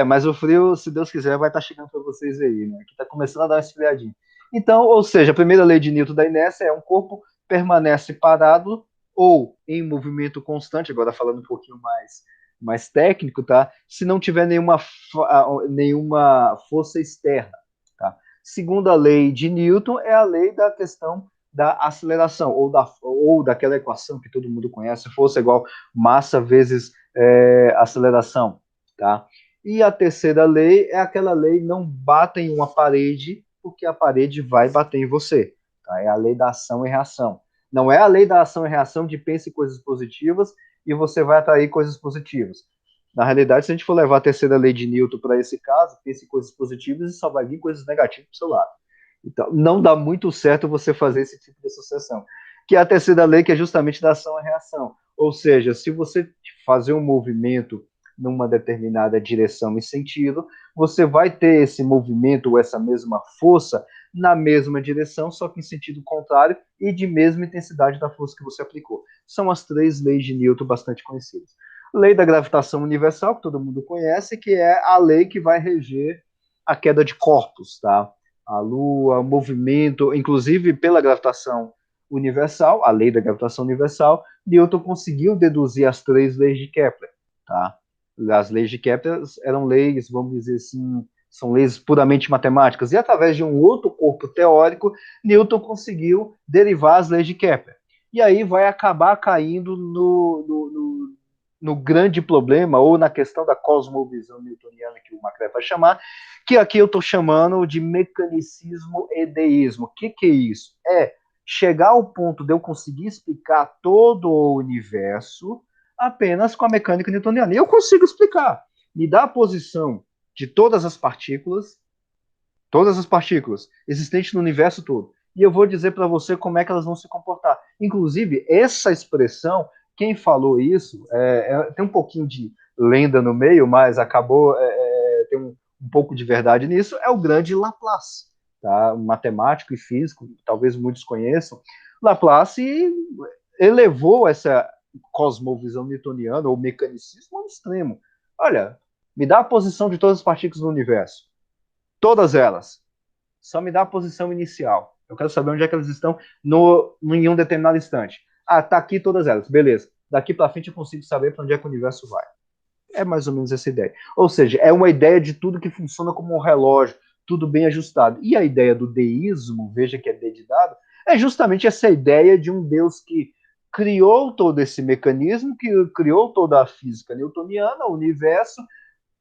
mas o frio, se Deus quiser, vai estar chegando para vocês aí, né? Que está começando a dar uma esfriadinha. Então, ou seja, a primeira lei de Newton da inércia é um corpo permanece parado ou em movimento constante, agora falando um pouquinho mais técnico, tá? Se não tiver nenhuma força externa, tá? Segunda lei de Newton é a lei da questão da aceleração, ou daquela equação que todo mundo conhece, força igual massa vezes aceleração, tá? E a terceira lei é aquela lei não bata em uma parede, porque a parede vai bater em você, tá? É a lei da ação e reação. Não é a lei da ação e reação de pense coisas positivas e você vai atrair coisas positivas. Na realidade, se a gente for levar a terceira lei de Newton para esse caso, pense coisas positivas e só vai vir coisas negativas para o seu lado. Então, não dá muito certo você fazer esse tipo de associação. Que é a terceira lei, que é justamente da ação e reação. Ou seja, se você fazer um movimento numa determinada direção e sentido, você vai ter esse movimento ou essa mesma força na mesma direção, só que em sentido contrário e de mesma intensidade da força que você aplicou. São as 3 leis de Newton bastante conhecidas. Lei da gravitação universal, que todo mundo conhece, que é a lei que vai reger a queda de corpos, tá? A Lua, o movimento, inclusive pela gravitação universal, a lei da gravitação universal, Newton conseguiu deduzir as 3 leis de Kepler, tá? As leis de Kepler eram leis, vamos dizer assim, são leis puramente matemáticas, e através de um outro corpo teórico, Newton conseguiu derivar as leis de Kepler. E aí vai acabar caindo no grande problema, ou na questão da cosmovisão newtoniana, que o Macrae vai chamar, que aqui eu estou chamando de mecanicismo e deísmo. O que é isso? É chegar ao ponto de eu conseguir explicar todo o universo apenas com a mecânica newtoniana. E eu consigo explicar. Me dá a posição de todas as partículas existentes no universo todo. E eu vou dizer para você como é que elas vão se comportar. Inclusive, essa expressão, quem falou isso, tem um pouquinho de lenda no meio, mas acabou, tem um pouco de verdade nisso, é o grande Laplace, tá? Um matemático e físico, talvez muitos conheçam. Laplace elevou essa cosmovisão newtoniana, ou mecanicismo, ao extremo. Olha, me dá a posição de todas as partículas do universo. Todas elas. Só me dá a posição inicial. Eu quero saber onde é que elas estão em um determinado instante. Tá aqui todas elas. Beleza. Daqui para frente eu consigo saber para onde é que o universo vai. É mais ou menos essa ideia. Ou seja, é uma ideia de tudo que funciona como um relógio, tudo bem ajustado. E a ideia do deísmo, veja que é D de dado, é justamente essa ideia de um Deus que criou todo esse mecanismo, que criou toda a física newtoniana, o universo,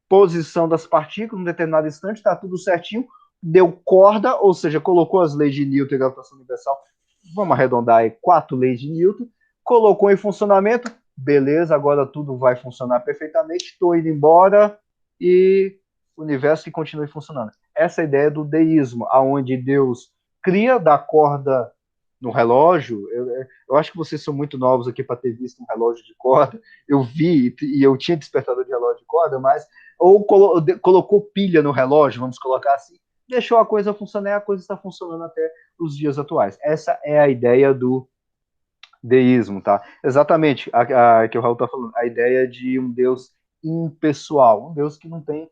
posição das partículas, em um determinado instante, está tudo certinho, deu corda, ou seja, colocou as leis de Newton e gravitação universal, vamos arredondar aí, 4 leis de Newton, colocou em funcionamento, beleza, agora tudo vai funcionar perfeitamente, estou indo embora e o universo que continue funcionando. Essa é a ideia do deísmo, aonde Deus cria, dá corda no relógio. Eu acho que vocês são muito novos aqui para ter visto um relógio de corda. Eu vi e eu tinha despertador de relógio de corda, mas ou colocou pilha no relógio, vamos colocar assim, deixou a coisa funcionar e a coisa está funcionando até os dias atuais. Essa é a ideia do deísmo, tá? Exatamente, a que o Raul está falando, a ideia de um Deus impessoal, um Deus que não tem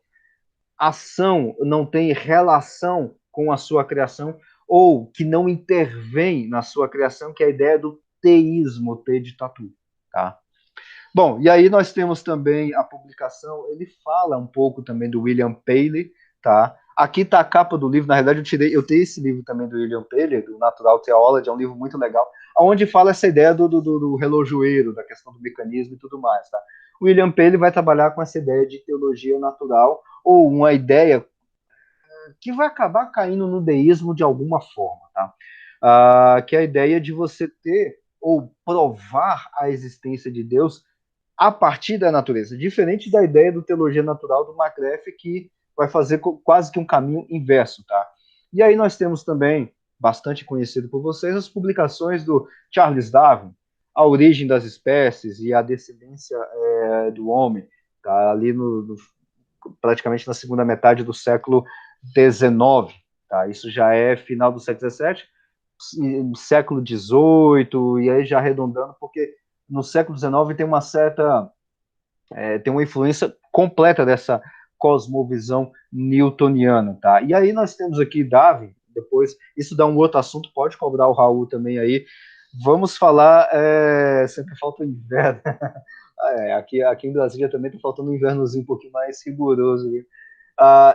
ação, não tem relação com a sua criação, ou que não intervém na sua criação, que é a ideia do teísmo, T de tatu, tá? Bom, e aí nós temos também a publicação, ele fala um pouco também do William Paley, tá? Aqui está a capa do livro, na realidade eu tenho esse livro também do William Paley, do Natural Theology, é um livro muito legal, onde fala essa ideia do relojoeiro, da questão do mecanismo e tudo mais, tá? O William Paley vai trabalhar com essa ideia de teologia natural, ou uma ideia que vai acabar caindo no deísmo de alguma forma, tá? Que é a ideia de você ter ou provar a existência de Deus a partir da natureza, diferente da ideia do teologia natural do McGrath, que vai fazer quase que um caminho inverso, tá? E aí nós temos também, bastante conhecido por vocês, as publicações do Charles Darwin, A Origem das Espécies e a Descendência do Homem, tá? Ali praticamente na segunda metade do século XIX, tá? Isso já é final do século XVII, século XVIII, e aí já arredondando, porque no século XIX tem uma certa, tem uma influência completa dessa cosmovisão newtoniana, tá? E aí nós temos aqui Darwin, depois, isso dá um outro assunto, pode cobrar o Raul também aí, vamos falar, sempre falta o inverno, aqui em Brasília também está faltando um invernozinho um pouquinho mais rigoroso, viu?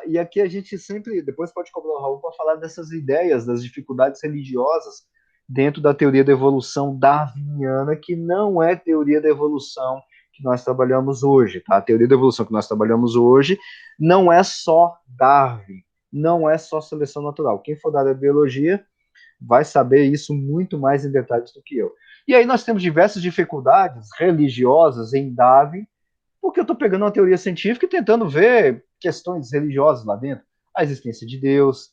E aqui a gente sempre, depois pode cobrar o Raul para falar dessas ideias, das dificuldades religiosas dentro da teoria da evolução darwiniana, que não é teoria da evolução que nós trabalhamos hoje, tá? A teoria da evolução que nós trabalhamos hoje não é só Darwin, não é só seleção natural. Quem for da área de biologia vai saber isso muito mais em detalhes do que eu. E aí nós temos diversas dificuldades religiosas em Darwin, porque eu estou pegando uma teoria científica e tentando ver questões religiosas lá dentro. A existência de Deus.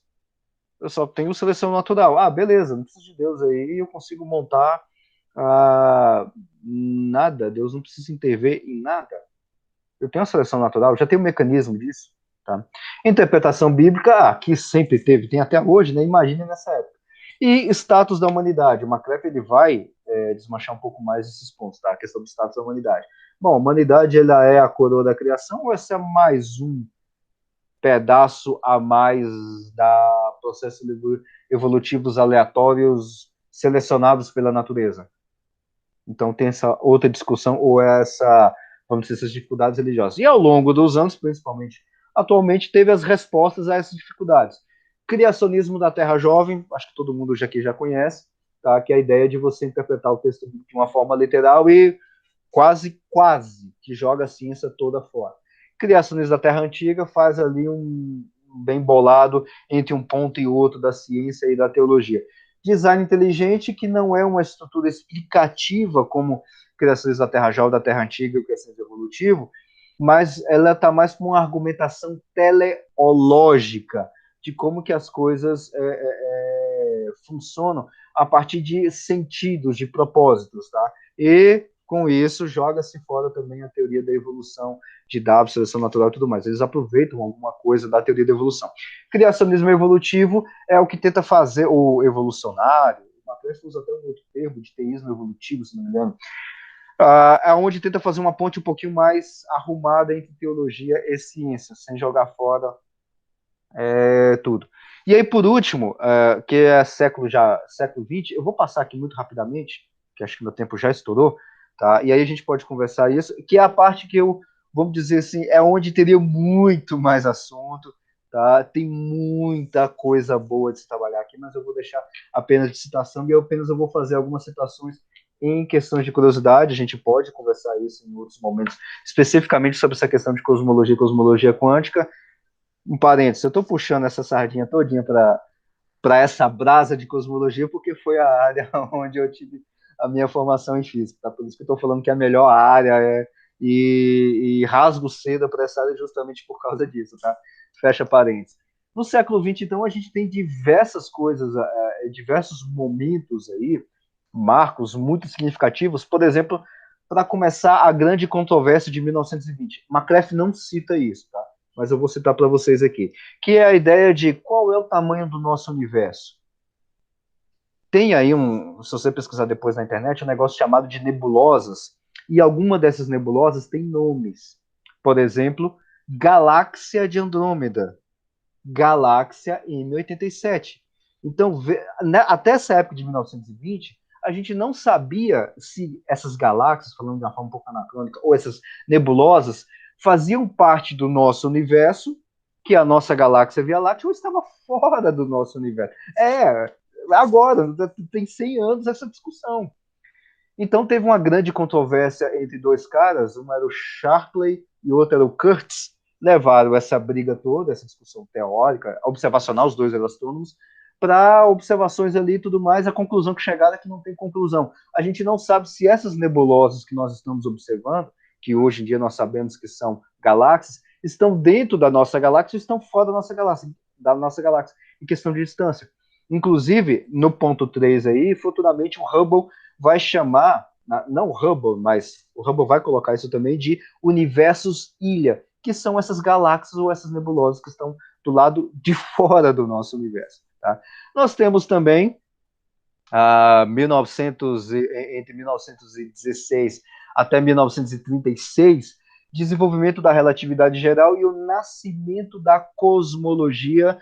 Eu só tenho seleção natural. Beleza, não preciso de Deus aí, eu consigo montar nada. Deus não precisa intervir em nada. Eu tenho a seleção natural, já tenho um mecanismo disso. Tá? Interpretação bíblica, que sempre teve, tem até hoje, né? Imagine nessa época. E status da humanidade. O McClep, ele vai desmanchar um pouco mais esses pontos, tá? A questão do status da humanidade. Bom, a humanidade, ela é a coroa da criação ou essa é mais um pedaço a mais da processos evolutivos aleatórios selecionados pela natureza? Então tem essa outra discussão, ou essa, vamos dizer, essas dificuldades religiosas. E ao longo dos anos, principalmente atualmente, teve as respostas a essas dificuldades. Criacionismo da Terra Jovem, acho que todo mundo aqui já conhece, tá? Que é a ideia de você interpretar o texto de uma forma literal e quase que joga a ciência toda fora. Criacionismo da Terra Antiga faz ali um bem bolado entre um ponto e outro da ciência e da teologia. Design inteligente, que não é uma estrutura explicativa como criacionismo da Terra Jovem, da Terra Antiga e o criacionismo evolutivo, mas ela está mais para uma argumentação teleológica de como que as coisas funcionam a partir de sentidos, de propósitos, tá? E com isso joga-se fora também a teoria da evolução de Darwin, seleção natural e tudo mais. Eles aproveitam alguma coisa da teoria da evolução. Criacionismo evolutivo é o que tenta fazer o evolucionário, o Matheus usa até um outro termo de teísmo evolutivo, se não me engano, é onde tenta fazer uma ponte um pouquinho mais arrumada entre teologia e ciência, sem jogar fora tudo. E aí, por último, que é século XX, eu vou passar aqui muito rapidamente, que acho que meu tempo já estourou, tá? E aí a gente pode conversar isso, que é a parte que eu, vamos dizer assim, é onde teria muito mais assunto, tá? Tem muita coisa boa de se trabalhar aqui, mas eu vou deixar apenas de citação e eu vou fazer algumas citações em questões de curiosidade. A gente pode conversar isso em outros momentos, especificamente sobre essa questão de cosmologia e cosmologia quântica. Um parênteses, eu estou puxando essa sardinha todinha para essa brasa de cosmologia, porque foi a área onde eu tive a minha formação em física, tá? Por isso que eu estou falando que é a melhor área e rasgo seda para essa área justamente por causa disso, tá? Fecha parênteses. No século XX, então, a gente tem diversas coisas, diversos momentos aí, marcos muito significativos. Por exemplo, para começar, a grande controvérsia de 1920. McCrath não cita isso, tá? Mas eu vou citar para vocês aqui, que é a ideia de qual é o tamanho do nosso universo. Tem aí se você pesquisar depois na internet, um negócio chamado de nebulosas, e alguma dessas nebulosas tem nomes. Por exemplo, Galáxia de Andrômeda, Galáxia M87. Então, até essa época de 1920, a gente não sabia se essas galáxias, falando de uma forma um pouco anacrônica, ou essas nebulosas, faziam parte do nosso universo, que é a nossa galáxia Via Láctea, ou estava fora do nosso universo. Agora, tem 100 anos essa discussão. Então teve uma grande controvérsia entre dois caras, um era o Sharpley e o outro era o Kurtz, levaram essa briga toda, essa discussão teórica, observacional, os dois eram astrônomos, para observações ali e tudo mais, a conclusão que chegaram é que não tem conclusão. A gente não sabe se essas nebulosas que nós estamos observando, que hoje em dia nós sabemos que são galáxias, estão dentro da nossa galáxia ou estão fora da nossa galáxia, em questão de distância. Inclusive, no ponto 3 aí, futuramente o Hubble vai chamar, não o Hubble, mas o Hubble vai colocar isso também, de universos ilha, que são essas galáxias ou essas nebulosas que estão do lado de fora do nosso universo. Tá? Nós temos também, 1900, entre 1916 até 1936, desenvolvimento da relatividade geral e o nascimento da cosmologia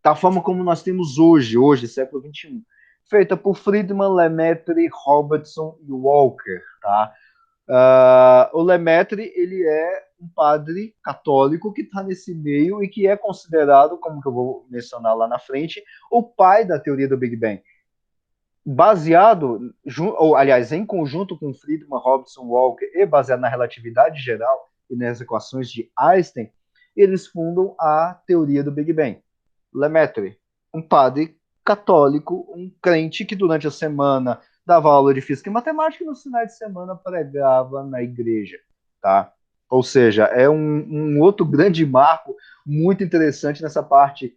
da forma como nós temos hoje, século XXI, feita por Friedman, Lemaitre, Robertson e Walker, tá? O Lemaitre, ele é um padre católico que está nesse meio e que é considerado, como que eu vou mencionar lá na frente, o pai da teoria do Big Bang. Baseado, ou aliás, em conjunto com Friedman, Robertson, Walker e baseado na relatividade geral e nas equações de Einstein, eles fundam a teoria do Big Bang. Lemaitre, um padre católico, um crente que durante a semana dava aula de física e matemática e nos finais de semana pregava na igreja, tá? Ou seja, é um outro grande marco muito interessante nessa parte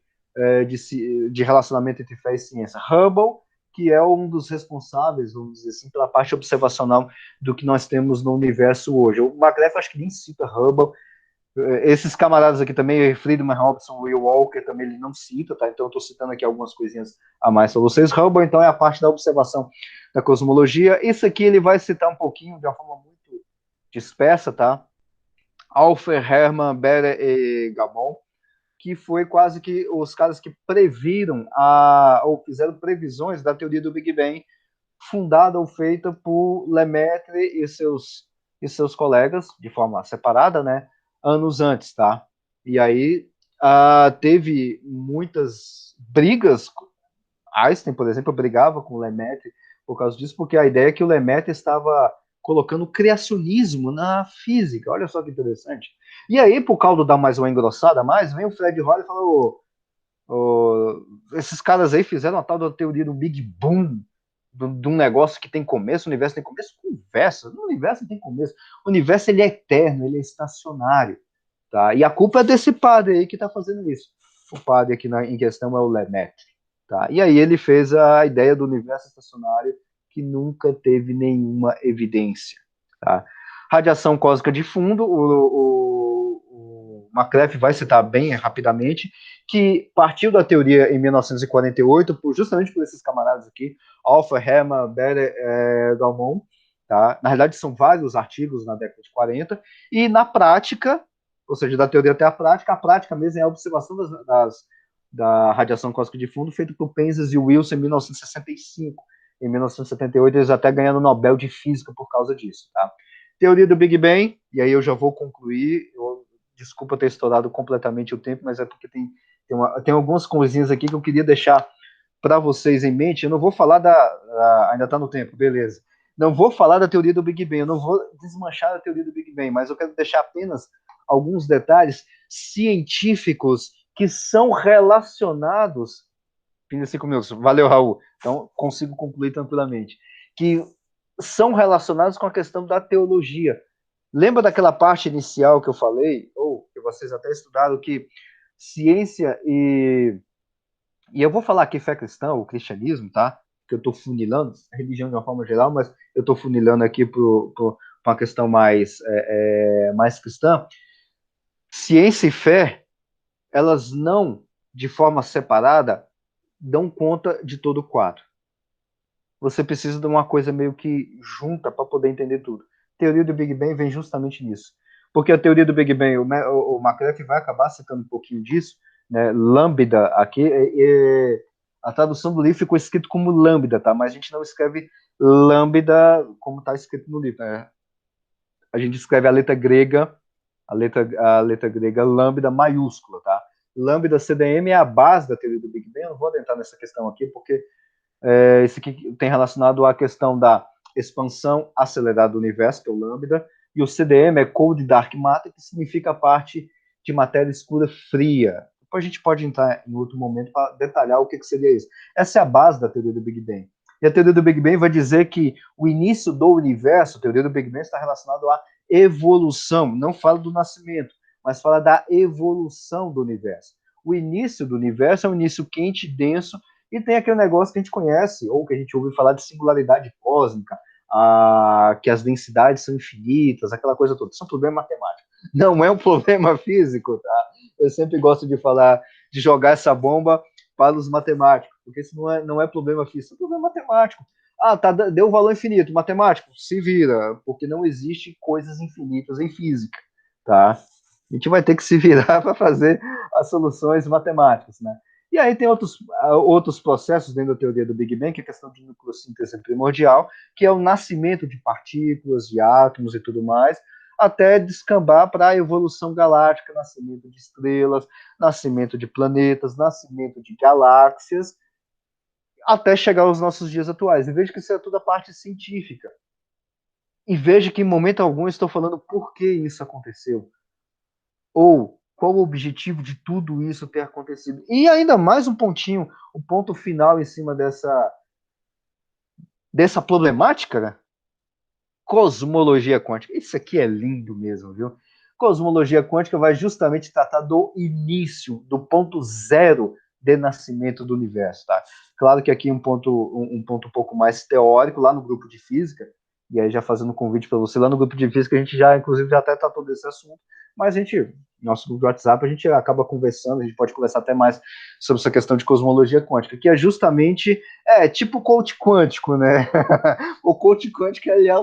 de relacionamento entre fé e ciência. Hubble, que é um dos responsáveis, vamos dizer assim, pela parte observacional do que nós temos no universo hoje. O McGrath acho que nem cita Hubble. Esses camaradas aqui também, Friedman, Robson, Will Walker, também ele não cita, tá? Então eu estou citando aqui algumas coisinhas a mais para vocês. Hubble, então, é a parte da observação da cosmologia. Isso aqui ele vai citar um pouquinho, de uma forma muito dispersa, tá? Alfred, Hermann, Bethe e Gamow, que foi quase que os caras que previram ou fizeram previsões da teoria do Big Bang, fundada ou feita por Lemaitre e seus colegas, de forma separada, né? Anos antes, tá? E aí teve muitas brigas. Einstein, por exemplo, brigava com o Lemaitre por causa disso, porque a ideia é que o Lemaitre estava colocando criacionismo na física. Olha só que interessante. E aí, por caldo dar mais uma engrossada mais, vem o Fred Hoyle e falou: esses caras aí fizeram a tal da teoria do Big Boom, de um negócio que tem começo, o universo tem começo, conversa, o universo não tem começo, o universo ele é eterno, ele é estacionário, tá? E a culpa é desse padre aí que está fazendo isso. O padre aqui em questão é o Lemaitre, tá? E aí ele fez a ideia do universo estacionário que nunca teve nenhuma evidência, tá? Radiação cósmica de fundo, o McCrath vai citar bem rapidamente, que partiu da teoria em 1948, justamente por esses camaradas aqui, Alpha, Hermann, Bethe, Gamow, tá? Na realidade, são vários artigos na década de 40, e na prática, ou seja, da teoria até a prática mesmo é a observação da radiação cósmica de fundo, feita por Penzias e Wilson em 1965. Em 1978, eles até ganharam o Nobel de Física por causa disso, tá? Teoria do Big Bang, e aí eu já vou concluir, desculpa ter estourado completamente o tempo, mas é porque tem algumas coisinhas aqui que eu queria deixar para vocês em mente. Eu não vou falar ainda está no tempo, beleza. Não vou falar da teoria do Big Bang, eu não vou desmanchar a teoria do Big Bang, mas eu quero deixar apenas alguns detalhes científicos que são relacionados. 5 minutos. Valeu, Raul. Então, consigo concluir tranquilamente. Que são relacionados com a questão da teologia. Lembra daquela parte inicial que eu falei, ou que vocês até estudaram, que ciência e eu vou falar aqui fé cristã, o cristianismo, tá? Que eu estou funilando, a religião de uma forma geral, mas eu estou funilando aqui para uma questão mais cristã. Ciência e fé, elas não, de forma separada, dão conta de todo o quadro. Você precisa de uma coisa meio que junta para poder entender tudo. A teoria do Big Bang vem justamente nisso. Porque a teoria do Big Bang, o McClure vai acabar citando um pouquinho disso, né? Lambda aqui, a tradução do livro ficou escrito como lambda, tá? Mas a gente não escreve lambda como está escrito no livro, né? A gente escreve a letra grega, a letra grega lambda maiúscula, tá? Lambda CDM é a base da teoria do Big Bang. Eu não vou adentrar nessa questão aqui, porque esse aqui tem relacionado à questão da expansão acelerada do universo, que é o lambda, e o CDM é Cold Dark Matter, que significa a parte de matéria escura fria. Depois a gente pode entrar em outro momento para detalhar o que seria isso. Essa é a base da teoria do Big Bang. E a teoria do Big Bang vai dizer que o início do universo, a teoria do Big Bang está relacionado à evolução, não fala do nascimento, mas fala da evolução do universo. O início do universo é um início quente, denso, e tem aquele negócio que a gente conhece, ou que a gente ouve falar de singularidade cósmica, que as densidades são infinitas, aquela coisa toda. Isso é um problema matemático. Não é um problema físico, tá? Eu sempre gosto de falar, de jogar essa bomba para os matemáticos, porque isso não é problema físico, é problema matemático. Ah, tá, deu valor infinito. Matemático, se vira, porque não existe coisas infinitas em física, tá? A gente vai ter que se virar para fazer as soluções matemáticas, né? E aí tem outros processos dentro da teoria do Big Bang, que é a questão de nucleossíntese primordial, que é o nascimento de partículas, de átomos e tudo mais, até descambar para a evolução galáctica, nascimento de estrelas, nascimento de planetas, nascimento de galáxias, até chegar aos nossos dias atuais. E veja que isso é toda a parte científica. E veja que em momento algum eu estou falando por que isso aconteceu. Ou qual o objetivo de tudo isso ter acontecido. E ainda mais um pontinho, um ponto final em cima dessa problemática, né? Cosmologia quântica. Isso aqui é lindo mesmo, viu? Cosmologia quântica vai justamente tratar do início, do ponto zero de nascimento do universo, tá? Claro que aqui um ponto um pouco mais teórico, lá no grupo de física, e aí já fazendo um convite para você, lá no grupo de física a gente já, inclusive, já até tratou desse assunto, mas a gente, nosso grupo de WhatsApp, a gente acaba conversando, a gente pode conversar até mais sobre essa questão de cosmologia quântica, que é justamente, tipo coach quântico, né? O coach quântico, ele é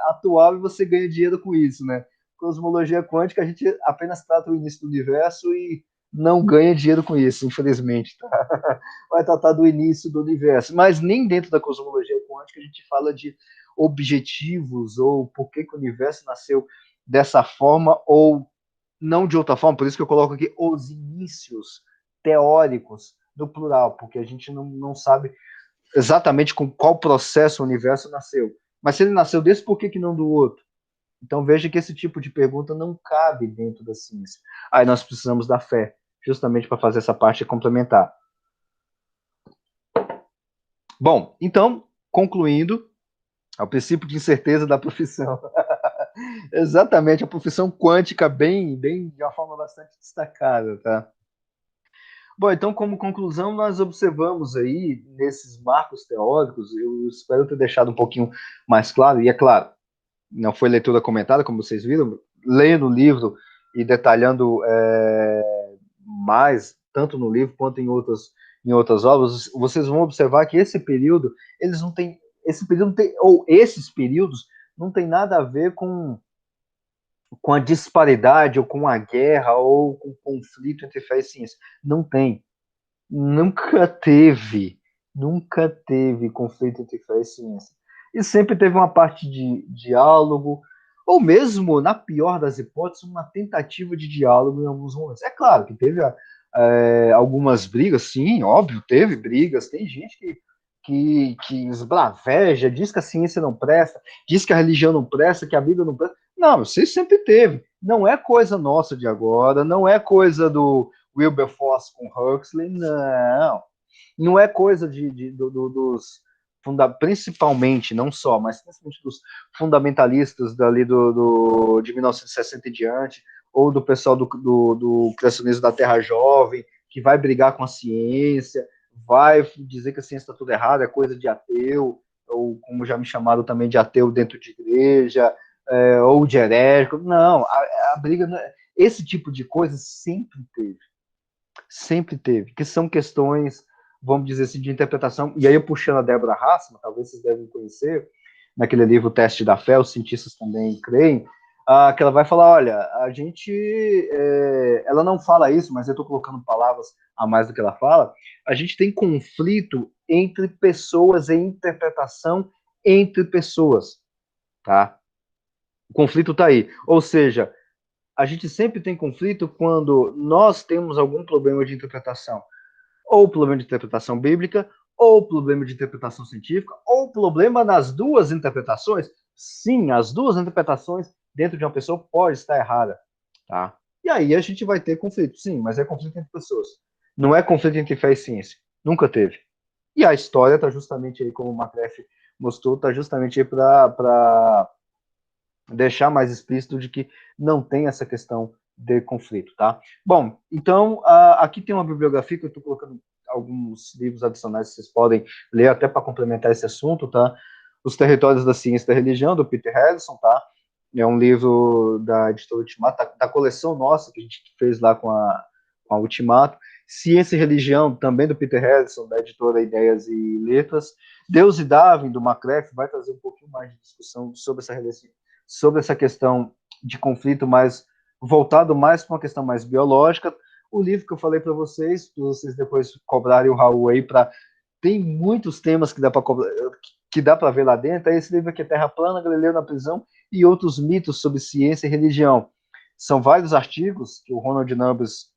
atual e você ganha dinheiro com isso, né? Cosmologia quântica, a gente apenas trata o início do universo e não ganha dinheiro com isso, infelizmente. Tá? Vai tratar do início do universo. Mas nem dentro da cosmologia quântica a gente fala de objetivos ou por que o universo nasceu dessa forma ou não de outra forma. Por isso que eu coloco aqui os inícios teóricos do plural, porque a gente não sabe exatamente com qual processo o universo nasceu. Mas se ele nasceu desse, por que não do outro? Então veja que esse tipo de pergunta não cabe dentro da ciência. Aí nós precisamos da fé, justamente para fazer essa parte complementar. Bom, então, concluindo, ao princípio de incerteza da profissão. Exatamente, a profissão quântica bem de uma forma bastante destacada, tá? Bom, então, como conclusão, nós observamos aí, nesses marcos teóricos, eu espero ter deixado um pouquinho mais claro, e é claro, não foi leitura comentada, como vocês viram, lendo o livro e detalhando mais, tanto no livro quanto em outras obras, vocês vão observar que esse período, eles não têm, esse período não tem, ou esses períodos não tem nada a ver com a disparidade, ou com a guerra, ou com o conflito entre fé e ciência. Não tem. Nunca teve conflito entre fé e ciência. E sempre teve uma parte de diálogo, ou mesmo, na pior das hipóteses, uma tentativa de diálogo em alguns momentos. É claro que teve algumas brigas, sim, óbvio, teve brigas, tem gente que esbraveja, diz que a ciência não presta, diz que a religião não presta, que a Bíblia não presta. Não, isso sempre teve. Não é coisa nossa de agora, não é coisa do Wilberforce com Huxley, não. Não é coisa dos principalmente, não só, mas principalmente dos fundamentalistas dali de 1960 em diante, ou do pessoal do criacionismo da Terra Jovem, que vai brigar com a ciência, vai dizer que a ciência está tudo errada, é coisa de ateu, ou como já me chamaram também de ateu dentro de igreja, ou de herege. Não, a briga, esse tipo de coisa sempre teve, que são questões, vamos dizer assim, de interpretação, e aí eu puxando a Deborah Hassman, talvez vocês devem conhecer, naquele livro Teste da Fé, os cientistas também creem, que ela vai falar, olha, a gente, ela não fala isso, mas eu estou colocando palavras a mais do que ela fala, a gente tem conflito entre pessoas e interpretação entre pessoas, tá? O conflito está aí, ou seja, a gente sempre tem conflito quando nós temos algum problema de interpretação, ou problema de interpretação bíblica, ou problema de interpretação científica, ou problema nas duas interpretações. Sim, as duas interpretações dentro de uma pessoa pode estar errada, tá? E aí a gente vai ter conflito, sim, mas é conflito entre pessoas. Não é conflito entre fé e ciência. Nunca teve. E a história está justamente aí, como o Macref mostrou, está justamente aí para deixar mais explícito de que não tem essa questão de conflito, tá? Bom, então, aqui tem uma bibliografia que eu estou colocando alguns livros adicionais que vocês podem ler até para complementar esse assunto, tá? Os Territórios da Ciência e da Religião, do Peter Harrison, tá? É um livro da editora Ultimato, da coleção nossa, que a gente fez lá com a Ultimato. Ciência e Religião, também do Peter Harrison, da editora Ideias e Letras. Deus e Darwin, do Macref, vai trazer um pouquinho mais de discussão sobre essa questão de conflito, mais voltado mais para uma questão mais biológica. O livro que eu falei para vocês depois cobrarem o Raul aí, tem muitos temas que dá para ver lá dentro. É esse livro aqui, Terra Plana, Galileu na Prisão e Outros Mitos sobre Ciência e Religião. São vários artigos que o Ronald Numbers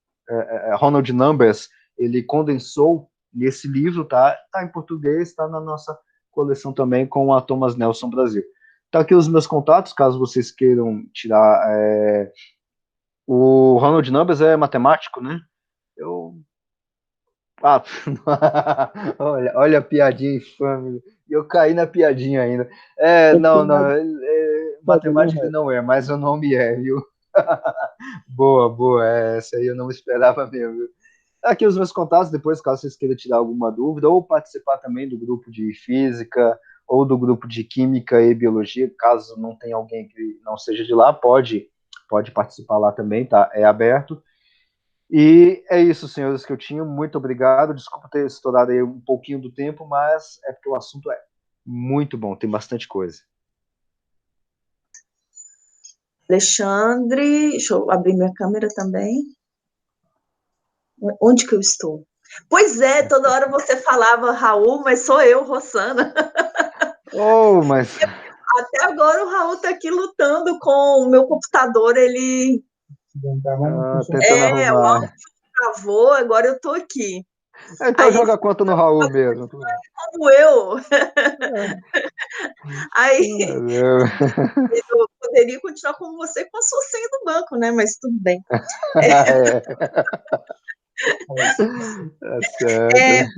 ele condensou nesse livro, tá em português, está na nossa coleção também com a Thomas Nelson Brasil. Tá aqui os meus contatos, caso vocês queiram tirar. O Ronald Numbers é matemático, né? olha a piadinha infame. Eu caí na piadinha ainda. Não, matemática ele não é, mas o nome é, viu? Boa, essa aí eu não esperava mesmo, viu? Aqui os meus contatos, depois, caso vocês queiram tirar alguma dúvida, ou participar também do grupo de física, ou do grupo de química e biologia, caso não tenha alguém que não seja de lá, pode participar lá também, tá? É aberto. E é isso, senhores, que eu tinha. Muito obrigado. Desculpa ter estourado aí um pouquinho do tempo, mas é porque o assunto é muito bom, tem bastante coisa. Alexandre, deixa eu abrir minha câmera também. Onde que eu estou? Pois é, toda hora você falava Raul, mas sou eu, Rossana. Mas... Até agora o Raul está aqui lutando com o meu computador, ele... tentando arrumar. O áudio travou, agora eu estou aqui. Então aí, joga a conta no Raul mesmo. Como eu. Aí eu poderia continuar com você com a sua senha do banco, né? Mas tudo bem.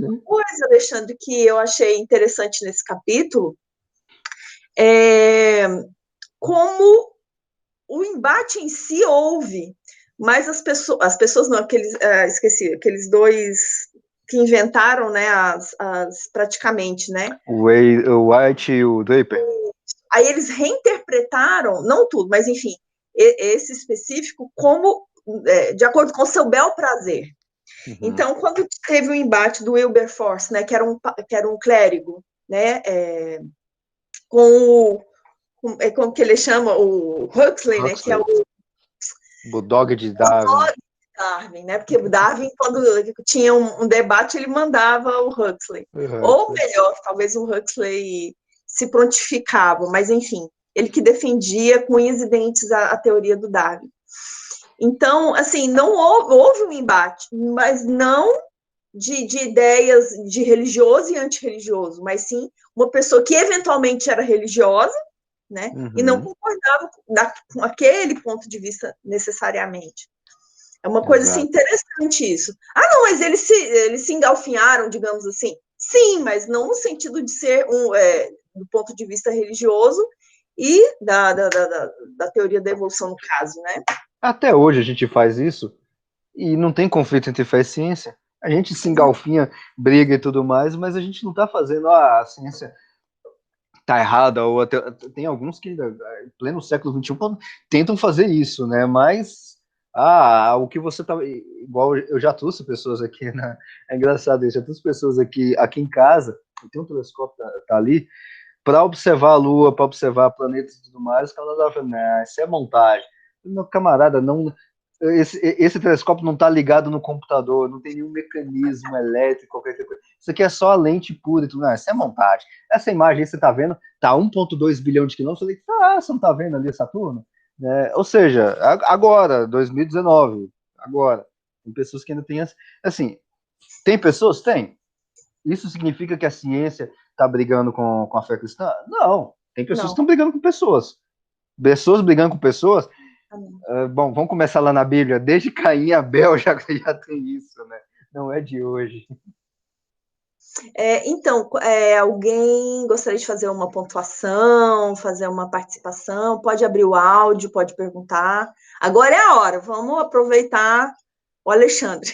Uma coisa, Alexandre, que eu achei interessante nesse capítulo é como o embate em si houve, mas as pessoas não, esqueci, aqueles dois que inventaram, né, praticamente, né? O White e o Draper. Aí eles reinterpretaram, não tudo, mas enfim, esse específico como, de acordo com o seu bel prazer. Uhum. Então, quando teve o embate do Wilberforce, né, que era um clérigo, né, como que ele chama, o Huxley, né, que é o Bulldog de Darwin. Darwin, né? Porque o Darwin, quando tinha um debate, ele mandava o Huxley. Ou melhor, talvez o Huxley se prontificava, mas enfim, ele que defendia com unhas e dentes a teoria do Darwin. Então, assim, não houve um embate, mas não de ideias de religioso e antirreligioso, mas sim uma pessoa que eventualmente era religiosa, né? Uhum. E não concordava com aquele ponto de vista necessariamente. É uma coisa assim, interessante isso. Não, mas eles se engalfinharam, digamos assim. Sim, mas não no sentido de ser do ponto de vista religioso e da teoria da evolução, no caso, né? Até hoje a gente faz isso e não tem conflito entre fé e ciência. A gente se engalfinha, briga e tudo mais, mas a gente não está fazendo a ciência tá errada, ou até, tem alguns que, em pleno século XXI, tentam fazer isso, né? Mas, o que você tá. Igual eu já trouxe pessoas aqui, né? É engraçado isso, já trouxe pessoas aqui em casa, tem um telescópio tá ali, para observar a Lua, para observar planetas e tudo mais, que ela tava falando, né, isso é montagem. Meu camarada, não. Esse telescópio não está ligado no computador, não tem nenhum mecanismo elétrico, qualquer coisa. Isso aqui é só a lente pura e tudo. Não, isso é montagem. Essa imagem aí você está vendo, tá 1,2 bilhão de quilômetros. Eu falei, você não está vendo ali Saturno? Ou seja, agora, 2019, agora. Tem pessoas que ainda têm. Assim, tem pessoas? Tem. Isso significa que a ciência está brigando com a fé cristã? Não. Tem pessoas que estão brigando com pessoas. Pessoas brigando com pessoas. Bom, vamos começar lá na Bíblia. Desde Caim e Abel já tem isso, né? Não é de hoje. Então, alguém gostaria de fazer uma pontuação, fazer uma participação? Pode abrir o áudio, pode perguntar. Agora é a hora, vamos aproveitar o Alexandre.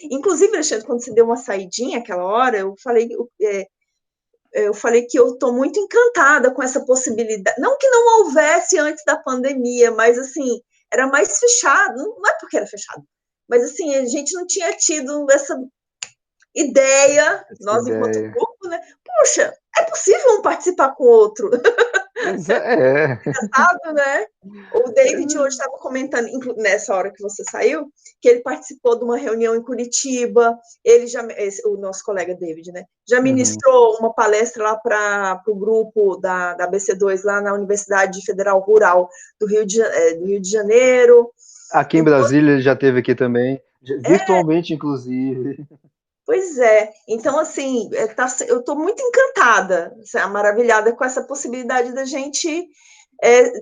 Inclusive, Alexandre, quando você deu uma saidinha aquela hora, eu falei que eu estou muito encantada com essa possibilidade. Não que não houvesse antes da pandemia, mas assim, era mais fechado. Não é porque era fechado, mas assim, a gente não tinha tido essa ideia, nós enquanto grupo, né? Puxa, é possível um participar com o outro. É. Engraçado, né? O David hoje estava comentando, nessa hora que você saiu, que ele participou de uma reunião em Curitiba, o nosso colega David, né? Já ministrou uma palestra lá para o grupo da BC2 lá na Universidade Federal Rural do Rio de Janeiro. Aqui em Brasília ele já teve aqui também, virtualmente, inclusive. Pois é, então assim, eu estou muito encantada, maravilhada com essa possibilidade da gente,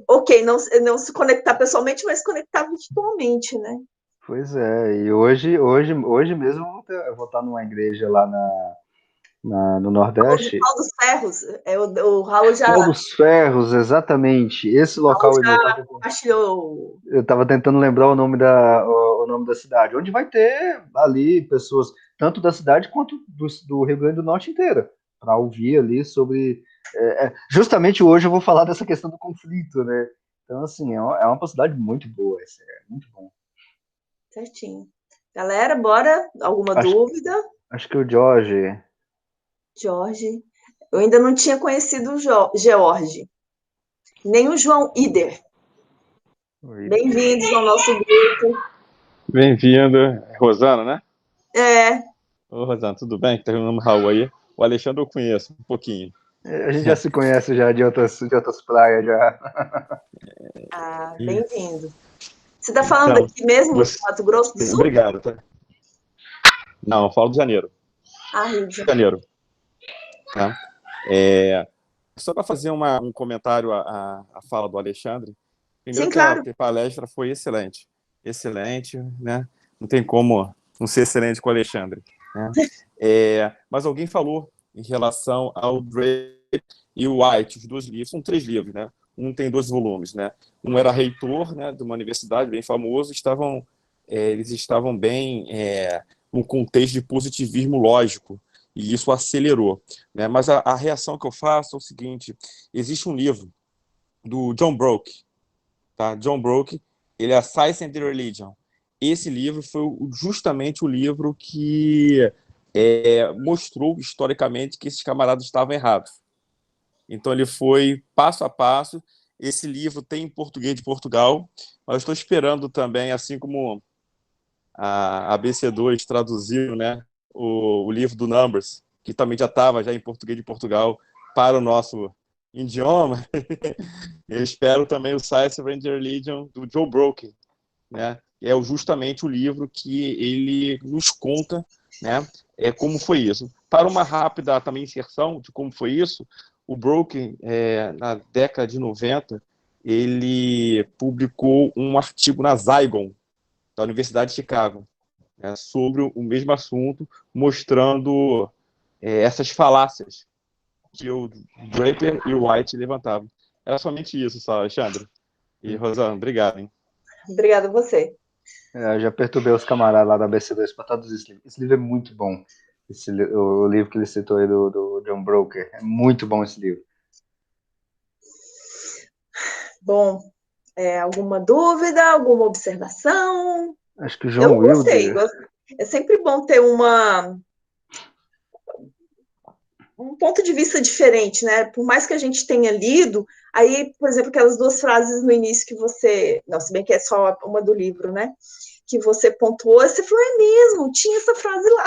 ok, não se conectar pessoalmente, mas se conectar virtualmente, né? Pois é, e hoje mesmo eu vou estar numa igreja lá no Nordeste. Pau dos Ferros, o Raul já... Pau dos Ferros, exatamente, esse local aí. Eu estava tentando lembrar o nome da cidade, onde vai ter ali pessoas, tanto da cidade quanto do Rio Grande do Norte inteira, para ouvir ali sobre. Justamente hoje eu vou falar dessa questão do conflito, né? Então, assim, é uma possibilidade muito boa, é muito bom. Certinho. Galera, bora? Alguma dúvida? Acho que o Jorge. Eu ainda não tinha conhecido o George, nem o João Ider. Bem-vindos ao nosso grupo. Bem-vindo, Rosana, né? Ô, Rosana, tudo bem? Tem o nome Raul aí. O Alexandre eu conheço um pouquinho. A gente já se conhece já de outras praias já. Bem-vindo. Você está falando aqui mesmo do Mato Grosso do Sul? Obrigado. Tá? Não, eu falo do Janeiro. Rio de Janeiro. Tá? Só para fazer um comentário à fala do Alexandre. Primeiro, sim, claro. Que a palestra foi excelente. Excelente, né? Não tem como não ser excelente com o Alexandre. Né? Mas alguém falou em relação ao Drake e o White, os dois livros, são 3 livros, né? Um tem 2 volumes, né? Um era reitor, né, de uma universidade bem famoso, eles estavam bem no contexto de positivismo lógico, e isso acelerou. Né? Mas a reação que eu faço é o seguinte: existe um livro do John Broke, tá? John Broke, ele é a Science and the Religion. Esse livro foi justamente o livro que mostrou historicamente que esses camaradas estavam errados. Então ele foi passo a passo. Esse livro tem em português de Portugal, mas eu estou esperando também, assim como a BC2 traduziu, né, o livro do Numbers, que também já estava já em português de Portugal para o nosso idioma. Eu espero também o Science and Religion do Joe Broke, né? É justamente o livro que ele nos conta, né, como foi isso. Para uma rápida também inserção de como foi isso, o Broke, na década de 90, ele publicou um artigo na Zygon, da Universidade de Chicago, né, sobre o mesmo assunto, mostrando essas falácias que o Draper e o White levantavam. Era somente isso, só, Alexandre. E, Rosana, obrigado, hein? Obrigada a você. Eu já perturbei os camaradas lá da BC2 para traduzir esse livro. Esse livro é muito bom. O livro que ele citou aí do John Broker. É muito bom esse livro. Bom, alguma dúvida, alguma observação? Acho que o João gostei. Wilder... É sempre bom ter um ponto de vista diferente, né? Por mais que a gente tenha lido, aí, por exemplo, aquelas 2 frases no início que você... Não, se bem que é só uma do livro, né? Que você pontuou, você falou, é mesmo, tinha essa frase lá.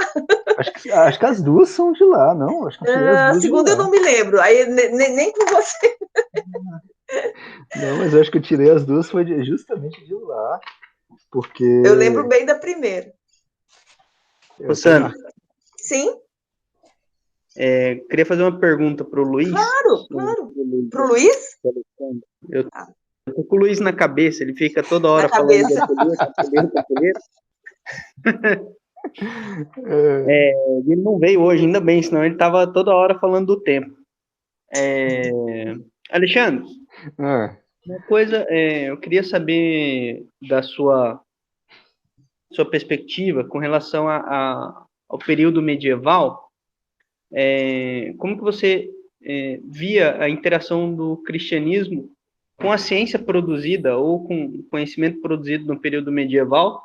Acho que as 2 são de lá, não? Acho que eu tirei as 2 a segunda eu não me lembro, aí nem com você. Não, mas eu acho que eu tirei as 2 foi justamente de lá, porque... Eu lembro bem da primeira. Sandra. Sim? Queria fazer uma pergunta para o Luiz. Claro. Para o Luiz? Eu tô com o Luiz na cabeça, ele fica toda hora falando de ele não veio hoje, ainda bem, senão ele estava toda hora falando do tempo. Alexandre, uma coisa, eu queria saber da sua perspectiva com relação ao período medieval. Como que você via a interação do cristianismo com a ciência produzida ou com o conhecimento produzido no período medieval,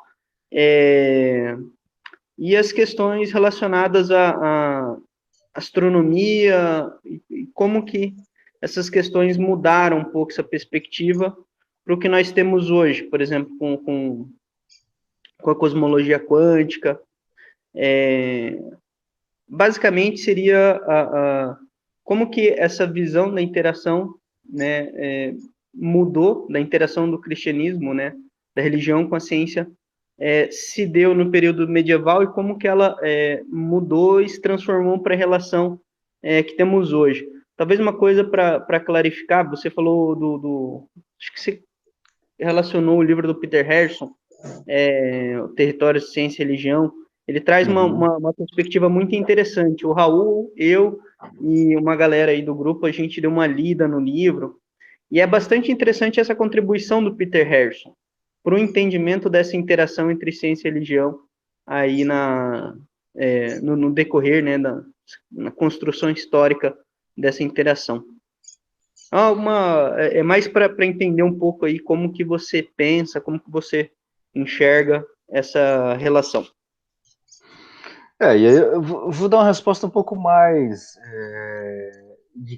e as questões relacionadas à astronomia, e como que essas questões mudaram um pouco essa perspectiva para o que nós temos hoje, por exemplo, com a cosmologia quântica. Basicamente seria como que essa visão da interação, né, mudou, da interação do cristianismo, né, da religião com a ciência, se deu no período medieval, e como que ela mudou e se transformou para a relação que temos hoje. Talvez uma coisa para clarificar, você falou acho que você relacionou o livro do Peter Harrison, o Território de Ciência e Religião. Ele traz uma perspectiva muito interessante. O Raul, eu e uma galera aí do grupo, a gente deu uma lida no livro, e é bastante interessante essa contribuição do Peter Harrison para o entendimento dessa interação entre ciência e religião aí no decorrer, né, na construção histórica dessa interação. É mais para entender um pouco aí como que você pensa, como que você enxerga essa relação. E aí eu vou dar uma resposta um pouco mais de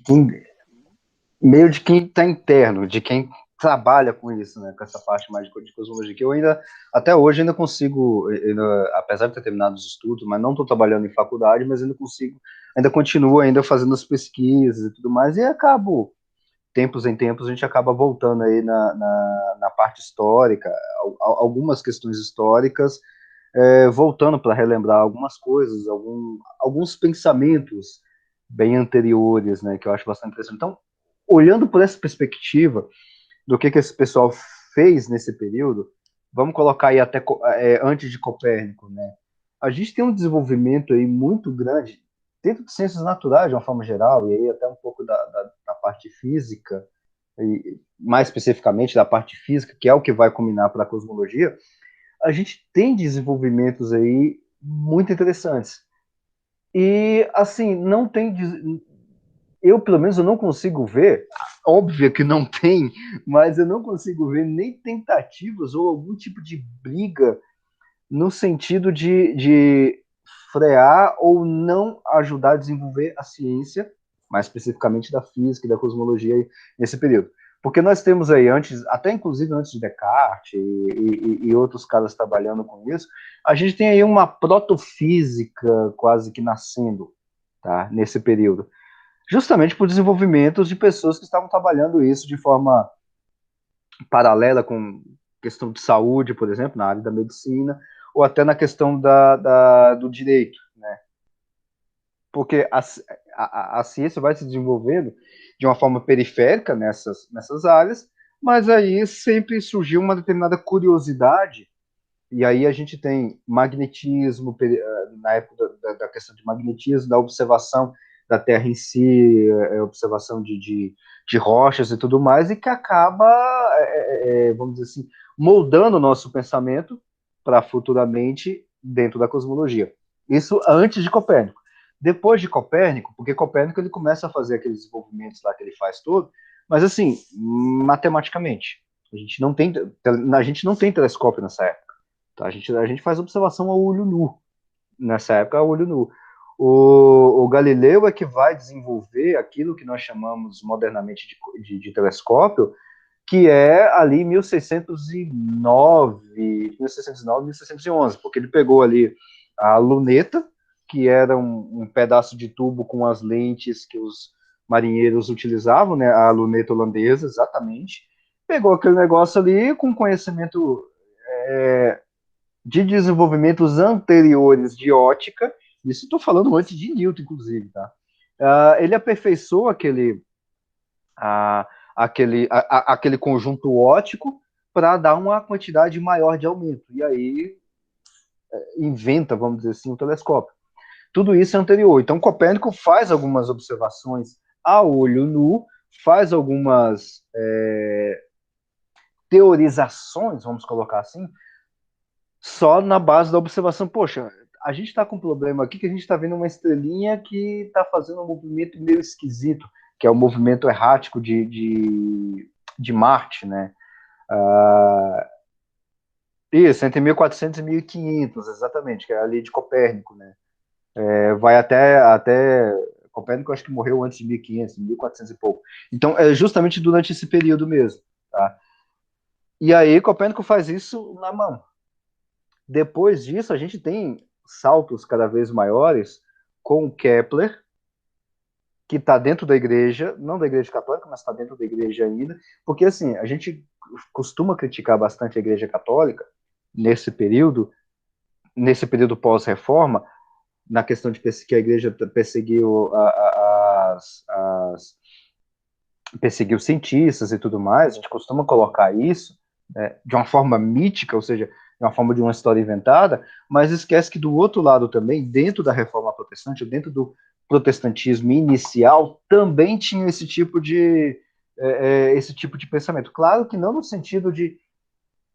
quem está interno, de quem trabalha com isso, né, com essa parte mais de cosmologia, que eu até hoje ainda consigo, apesar de ter terminado os estudos, mas não estou trabalhando em faculdade, mas ainda continuo fazendo as pesquisas e tudo mais, e acabo, tempos em tempos, a gente acaba voltando aí na parte histórica, algumas questões históricas, voltando para relembrar algumas coisas, alguns pensamentos bem anteriores, né, que eu acho bastante interessante. Então, olhando por essa perspectiva do que esse pessoal fez nesse período, vamos colocar aí até antes de Copérnico, né? A gente tem um desenvolvimento aí muito grande dentro de ciências naturais, de uma forma geral, e aí até um pouco da parte física, e mais especificamente da parte física, que é o que vai culminar para a cosmologia. A gente tem desenvolvimentos aí muito interessantes. E, assim, não tem... Eu, pelo menos, eu não consigo ver, óbvio que não tem, mas eu não consigo ver nem tentativas ou algum tipo de briga no sentido de frear ou não ajudar a desenvolver a ciência, mais especificamente da física e da cosmologia nesse período. Porque nós temos aí até inclusive antes de Descartes e outros caras trabalhando com isso, a gente tem aí uma protofísica quase que nascendo, tá, nesse período. Justamente por desenvolvimentos de pessoas que estavam trabalhando isso de forma paralela com questão de saúde, por exemplo, na área da medicina, ou até na questão do direito, né? Porque a ciência vai se desenvolvendo de uma forma periférica nessas áreas, mas aí sempre surgiu uma determinada curiosidade E aí a gente tem magnetismo, na época da questão de magnetismo, da observação da Terra em si, observação de rochas e tudo mais, e que acaba, vamos dizer assim, moldando o nosso pensamento para futuramente dentro da cosmologia. Isso antes de Copérnico. Depois de Copérnico, porque Copérnico ele começa a fazer aqueles desenvolvimentos lá que ele faz todo, mas assim, matematicamente. A gente não tem telescópio nessa época. Tá? A gente faz observação a olho nu. Nessa época, a olho nu. O Galileu é que vai desenvolver aquilo que nós chamamos modernamente de telescópio, que é ali 1609, 1611, porque ele pegou ali a luneta, que era um pedaço de tubo com as lentes que os marinheiros utilizavam, né, a luneta holandesa, exatamente, pegou aquele negócio ali com conhecimento de desenvolvimentos anteriores de ótica, isso estou falando antes de Newton, inclusive, tá? Ele aperfeiçoou aquele conjunto óptico para dar uma quantidade maior de aumento. E aí inventa, vamos dizer assim, o telescópio. Tudo isso é anterior. Então, Copérnico faz algumas observações a olho nu, faz algumas teorizações, vamos colocar assim, só na base da observação. Poxa, a gente está com um problema aqui que a gente está vendo uma estrelinha que está fazendo um movimento meio esquisito, que é o movimento errático de Marte, né? Isso, entre 1400 e 1500, exatamente, que é ali de Copérnico, né? Vai até Copérnico, acho que morreu antes de 1500, 1400 e pouco. Então, é justamente durante esse período mesmo, tá? E aí, Copérnico faz isso na mão. Depois disso, a gente tem saltos cada vez maiores com Kepler, que está dentro da igreja, não da igreja católica, mas está dentro da igreja ainda, porque assim, a gente costuma criticar bastante a igreja católica nesse período pós-reforma, na questão de que a igreja perseguiu perseguiu cientistas e tudo mais, a gente costuma colocar isso, né, de uma forma mítica, ou seja, de uma forma de uma história inventada, mas esquece que do outro lado também, dentro da reforma protestante, dentro do protestantismo inicial, também tinha esse tipo de pensamento. Claro que não no sentido de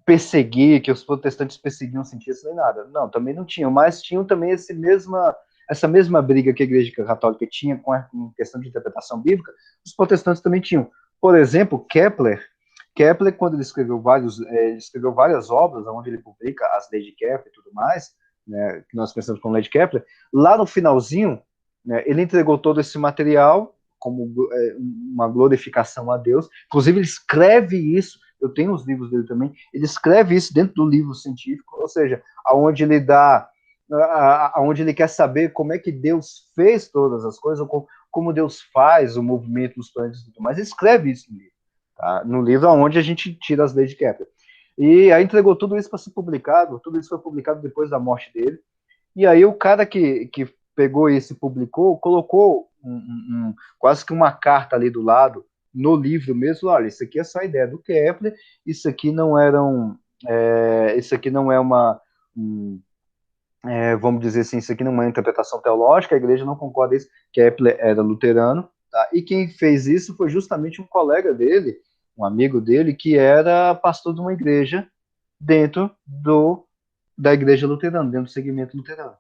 perseguir, que os protestantes perseguiam cientistas nem nada. Não, também não tinham, mas tinham também essa mesma briga que a Igreja Católica tinha com questão de interpretação bíblica, os protestantes também tinham. Por exemplo, Kepler, quando ele escreveu várias obras, onde ele publica as leis de Kepler e tudo mais, né, que nós pensamos como lei de Kepler, lá no finalzinho, né, ele entregou todo esse material como uma glorificação a Deus. Inclusive, ele escreve isso, eu tenho os livros dele também, ele escreve isso dentro do livro científico, ou seja, aonde ele quer saber como é que Deus fez todas as coisas, como Deus faz o movimento dos planetas e tudo mais. Ele escreve isso no livro, tá? No livro onde a gente tira as leis de Kepler. E aí entregou tudo isso para ser publicado, tudo isso foi publicado depois da morte dele. E aí o cara que pegou isso e publicou, colocou quase que uma carta ali do lado, no livro mesmo, olha, isso aqui é só a ideia do Kepler, isso aqui não isso aqui não é vamos dizer assim, isso aqui não é uma interpretação teológica, a igreja não concorda com isso, Kepler era luterano, tá? E quem fez isso foi justamente um colega dele, um amigo dele, que era pastor de uma igreja dentro da igreja luterana, dentro do segmento luterano.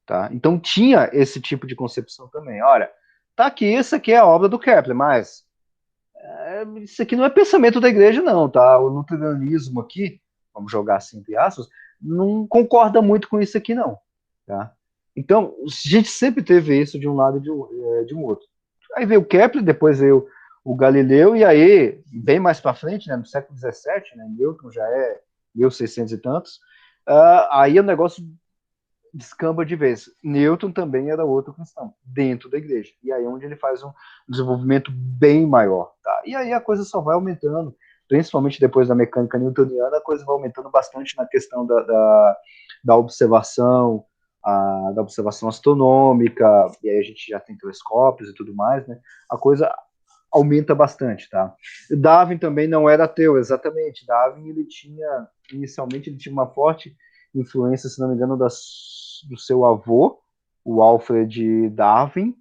Tá? Então tinha esse tipo de concepção também. Olha, tá aqui, isso aqui é a obra do Kepler, mas isso aqui não é pensamento da igreja, não, tá? O luteranismo aqui, vamos jogar assim entre aspas, não concorda muito com isso aqui, não. Tá? Então, a gente sempre teve isso de um lado e de um outro. Aí veio o Kepler, depois veio o Galileu, e aí, bem mais para frente, né, no século XVII, né, Newton já é 1600 e tantos, aí o negócio descamba de vez. Newton também era outro cristão, dentro da igreja. E aí é onde ele faz um desenvolvimento bem maior. Tá? E aí a coisa só vai aumentando, principalmente depois da mecânica newtoniana, a coisa vai aumentando bastante na questão da observação, da observação astronômica, e aí a gente já tem telescópios e tudo mais, né? A coisa aumenta bastante, tá? Darwin também não era ateu, exatamente. Darwin, inicialmente, ele tinha uma forte influência, se não me engano, do seu avô, o Alfred Darwin.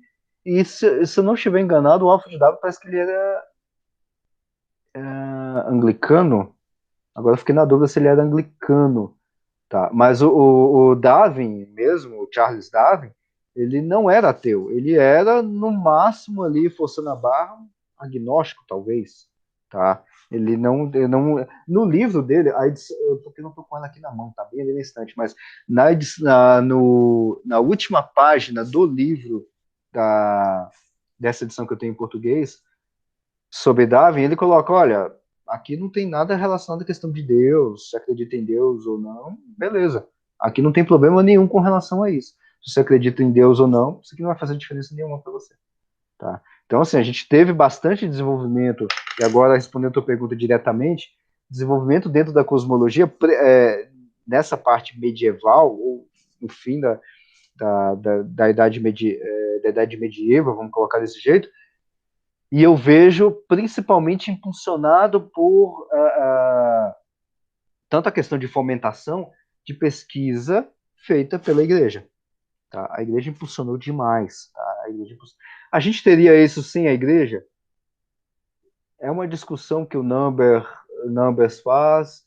E se eu não estiver enganado, o Alfred Darwin parece que ele era anglicano. Agora eu fiquei na dúvida se ele era anglicano. Tá? Mas o Darwin mesmo, o Charles Darwin, ele não era ateu. Ele era, no máximo, ali, forçando a barra, agnóstico, talvez. Tá? Ele não. No livro dele, porque eu não estou com ela aqui na mão, tá bem ali na estante, mas na última página do livro dessa edição que eu tenho em português, sobre Darwin, ele coloca: olha, aqui não tem nada relacionado à questão de Deus, se acredita em Deus ou não, beleza. Aqui não tem problema nenhum com relação a isso. Se você acredita em Deus ou não, isso aqui não vai fazer diferença nenhuma para você. Tá? Então, assim, a gente teve bastante desenvolvimento, e agora, respondendo a tua pergunta diretamente, desenvolvimento dentro da cosmologia, nessa parte medieval, ou no fim da idade medieval, vamos colocar desse jeito, e eu vejo principalmente impulsionado por tanto a questão de fomentação de pesquisa feita pela igreja. Tá? A igreja impulsionou demais. Tá? A gente teria isso sem a igreja? É uma discussão que o Numbers faz,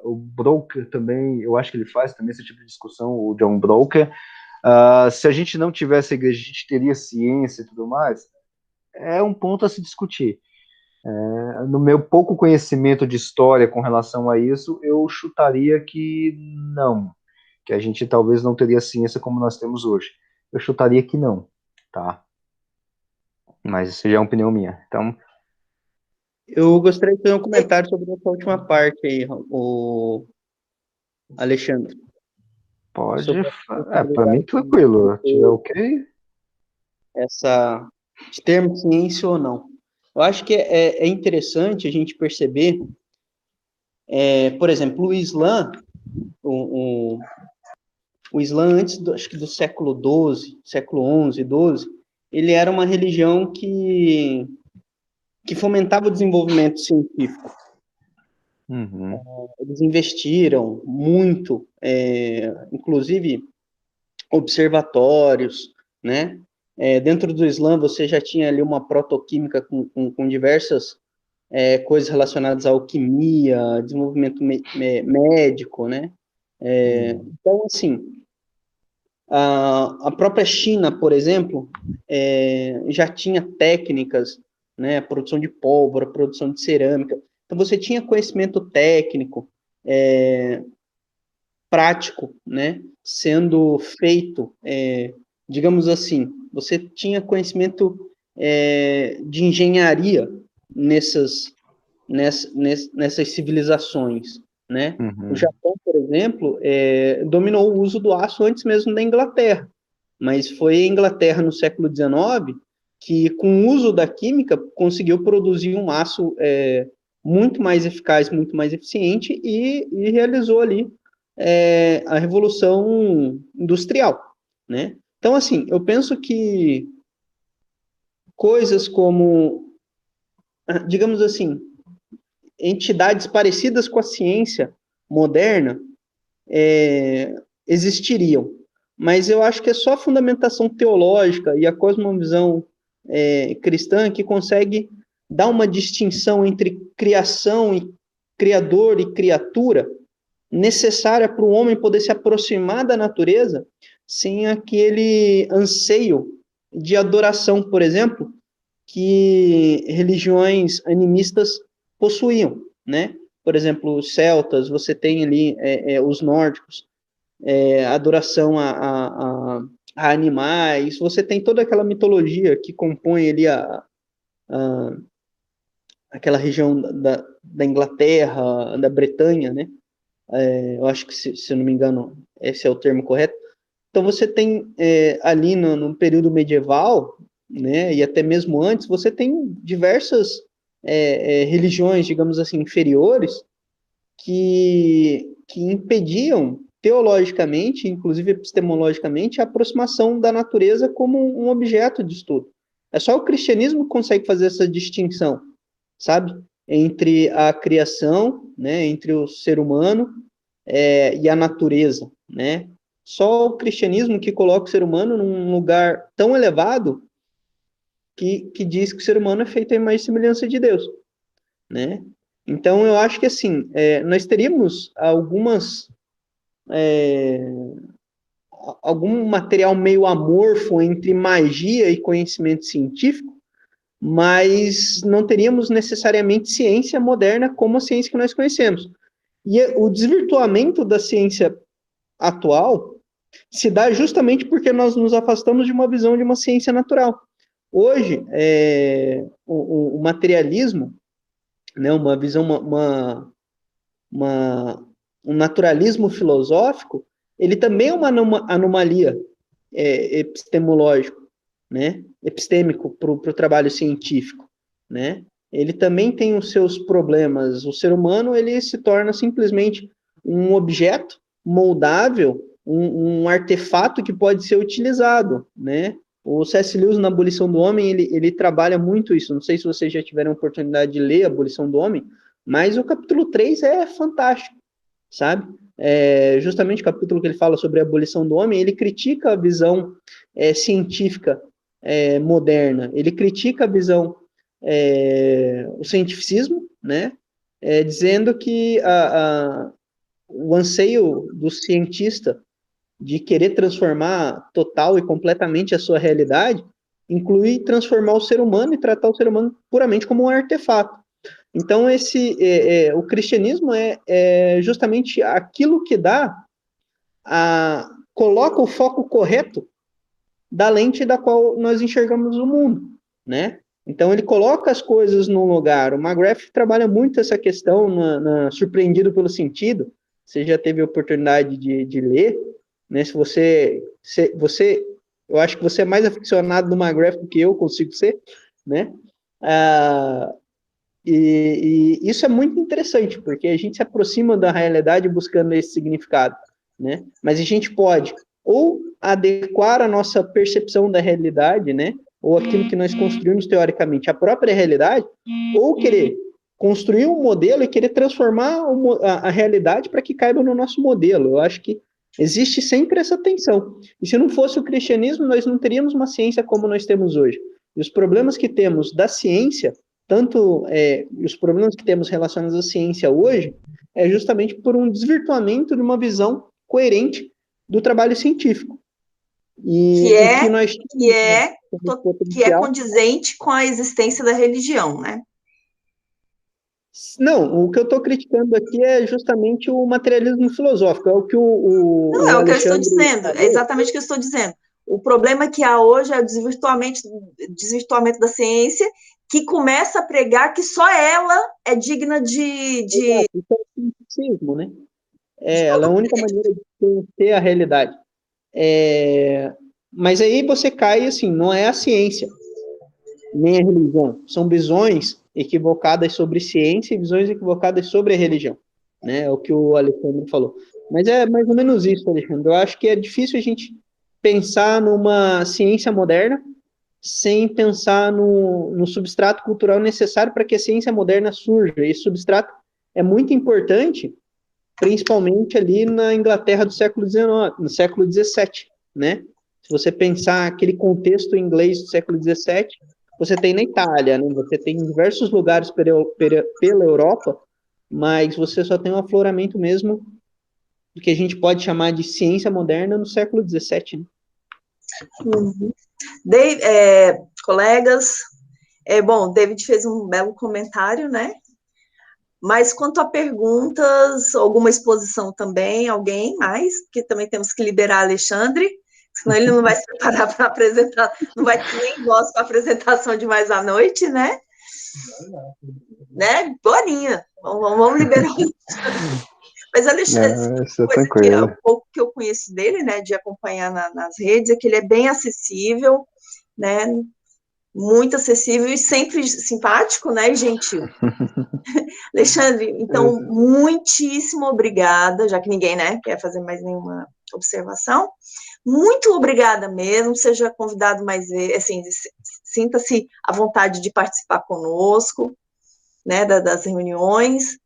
o Broker também, eu acho que ele faz também esse tipo de discussão, o John Broker. Se a gente não tivesse a igreja, a gente teria ciência e tudo mais? É um ponto a se discutir. No meu pouco conhecimento de história com relação a isso, eu chutaria que não, que a gente talvez não teria ciência como nós temos hoje. Eu chutaria que não, tá? Mas isso já é uma opinião minha. Então, Eu gostaria de fazer um comentário sobre essa última parte aí, o Alexandre. pode. Para mim, tranquilo. Tiver ok? Essa de termo ciência ou não. Eu acho que é interessante a gente perceber, por exemplo, o Islã, o Islã antes, acho que do século XII, século XI, XII, ele era uma religião que fomentava o desenvolvimento científico. Uhum. Eles investiram muito, inclusive observatórios, né? Dentro do Islã você já tinha ali uma protoquímica com diversas coisas relacionadas à alquimia, desenvolvimento médico, né? Então, assim, a própria China, por exemplo, já tinha técnicas, né? Produção de pólvora, produção de cerâmica. Então, você tinha conhecimento técnico, prático, né? Sendo feito, digamos assim, você tinha conhecimento de engenharia nessas civilizações, né? Uhum. O Japão, por exemplo, dominou o uso do aço antes mesmo da Inglaterra, mas foi a Inglaterra no século XIX que, com o uso da química, conseguiu produzir um aço muito mais eficaz, muito mais eficiente e realizou ali a Revolução Industrial, né? Então, assim, eu penso que coisas como, digamos assim, entidades parecidas com a ciência moderna existiriam, mas eu acho que é só a fundamentação teológica e a cosmovisão cristã que consegue dar uma distinção entre criação e criador e criatura necessária para o homem poder se aproximar da natureza sem aquele anseio de adoração, por exemplo, que religiões animistas possuíam, né? Por exemplo, os celtas, você tem ali os nórdicos, adoração a animais, você tem toda aquela mitologia que compõe ali aquela região da Inglaterra, da Bretanha, né? Eu acho que, se eu não me engano, esse é o termo correto. Então, você tem ali no período medieval, né, e até mesmo antes, você tem diversas religiões, digamos assim, inferiores, que impediam, teologicamente, inclusive epistemologicamente, a aproximação da natureza como um objeto de estudo. É só o cristianismo que consegue fazer essa distinção, sabe? Entre a criação, né, entre o ser humano e a natureza, né? Só o cristianismo que coloca o ser humano num lugar tão elevado que diz que o ser humano é feito à imagem e semelhança de Deus, né? Então, eu acho que, assim, nós teríamos algum material meio amorfo entre magia e conhecimento científico, mas não teríamos necessariamente ciência moderna como a ciência que nós conhecemos. E o desvirtuamento da ciência atual se dá justamente porque nós nos afastamos de uma visão de uma ciência natural. Hoje, o materialismo, né, uma visão, um naturalismo filosófico, ele também é uma anomalia epistemológico, né, epistêmico para o trabalho científico, né? Ele também tem os seus problemas. O ser humano, ele se torna simplesmente um objeto moldável, um artefato que pode ser utilizado, né? O C.S. Lewis, na Abolição do Homem, ele trabalha muito isso. Não sei se vocês já tiveram a oportunidade de ler a Abolição do Homem, mas o capítulo 3 é fantástico, sabe? Justamente o capítulo que ele fala sobre a abolição do homem, ele critica a visão científica moderna, ele critica a visão, o cientificismo, né? Dizendo que o anseio do cientista de querer transformar total e completamente a sua realidade inclui transformar o ser humano e tratar o ser humano puramente como um artefato. Então, o cristianismo é justamente aquilo que coloca o foco correto da lente da qual nós enxergamos o mundo, né? Então, ele coloca as coisas no lugar. O McGrath trabalha muito essa questão Surpreendido pelo Sentido. Você já teve a oportunidade de ler, né? Se você, eu acho que você é mais aficionado do McGrath do que eu consigo ser, né? E isso é muito interessante, porque a gente se aproxima da realidade buscando esse significado, né? Mas a gente pode ou adequar a nossa percepção da realidade, né? Ou aquilo que nós construímos teoricamente, a própria realidade, ou querer construir um modelo e querer transformar a realidade para que caiba no nosso modelo. Eu acho que existe sempre essa tensão. E se não fosse o cristianismo, nós não teríamos uma ciência como nós temos hoje. E os problemas que temos da ciência, tanto os problemas que temos relacionados à ciência hoje, é justamente por um desvirtuamento de uma visão coerente do trabalho científico. Que é condizente com a existência da religião, né? Não, o que eu estou criticando aqui é justamente o materialismo filosófico, é o que Não, é o que eu estou dizendo, é exatamente o que eu estou dizendo. O problema que há hoje é o desvirtuamento da ciência, que começa a pregar que só ela é digna de... Isso é o cientificismo, né? Ela é a única maneira de conhecer a realidade. Mas aí você cai, assim, não é a ciência, nem a religião. São visões equivocadas sobre ciência e visões equivocadas sobre a religião, né? É o que o Alexandre falou. Mas é mais ou menos isso, Alexandre. Eu acho que é difícil a gente pensar numa ciência moderna sem pensar no substrato cultural necessário para que a ciência moderna surja. Esse substrato é muito importante, principalmente ali na Inglaterra do século XIX, no século XVII, né? Se você pensar aquele contexto inglês do século XVII, você tem na Itália, né? Você tem em diversos lugares pela Europa, mas você só tem um afloramento mesmo do que a gente pode chamar de ciência moderna no século XVII, né? Uhum. Colegas, bom, David fez um belo comentário, né? Mas quanto a perguntas, alguma exposição também, alguém mais, porque também temos que liberar Alexandre, senão ele não vai se preparar para apresentar, não vai ter nem voz para a apresentação de mais à noite, né? Né? Boninha, vamos liberar o Alexandre. Mas Alexandre, o pouco que eu conheço dele, né, de acompanhar nas redes, é que ele é bem acessível, né, muito acessível e sempre simpático, né, e gentil. Alexandre, então, muitíssimo obrigada, já que ninguém, né, quer fazer mais nenhuma observação. Muito obrigada mesmo, seja convidado mais vezes, assim, sinta-se à vontade de participar conosco, né, das reuniões.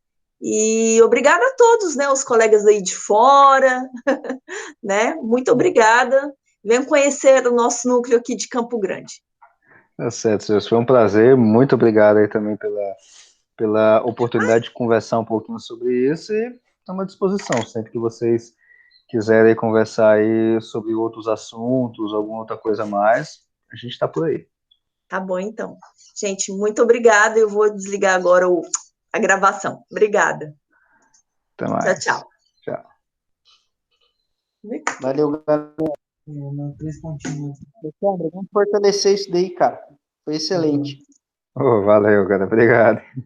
E obrigada a todos, né, os colegas aí de fora, né, muito obrigada. Venham conhecer o nosso núcleo aqui de Campo Grande. Tá certo, Celso. Foi um prazer. Muito obrigado aí também pela oportunidade de conversar um pouquinho sobre isso e estamos à disposição. Sempre que vocês quiserem conversar aí sobre outros assuntos, alguma outra coisa a mais, a gente está por aí. Tá bom, então. Gente, muito obrigada. Eu vou desligar agora a gravação. Obrigada. Até mais. Tchau, tchau. Tchau. Valeu, galera. Alexandre, vamos fortalecer isso daí, cara. Foi excelente. Oh, valeu, cara. Obrigado.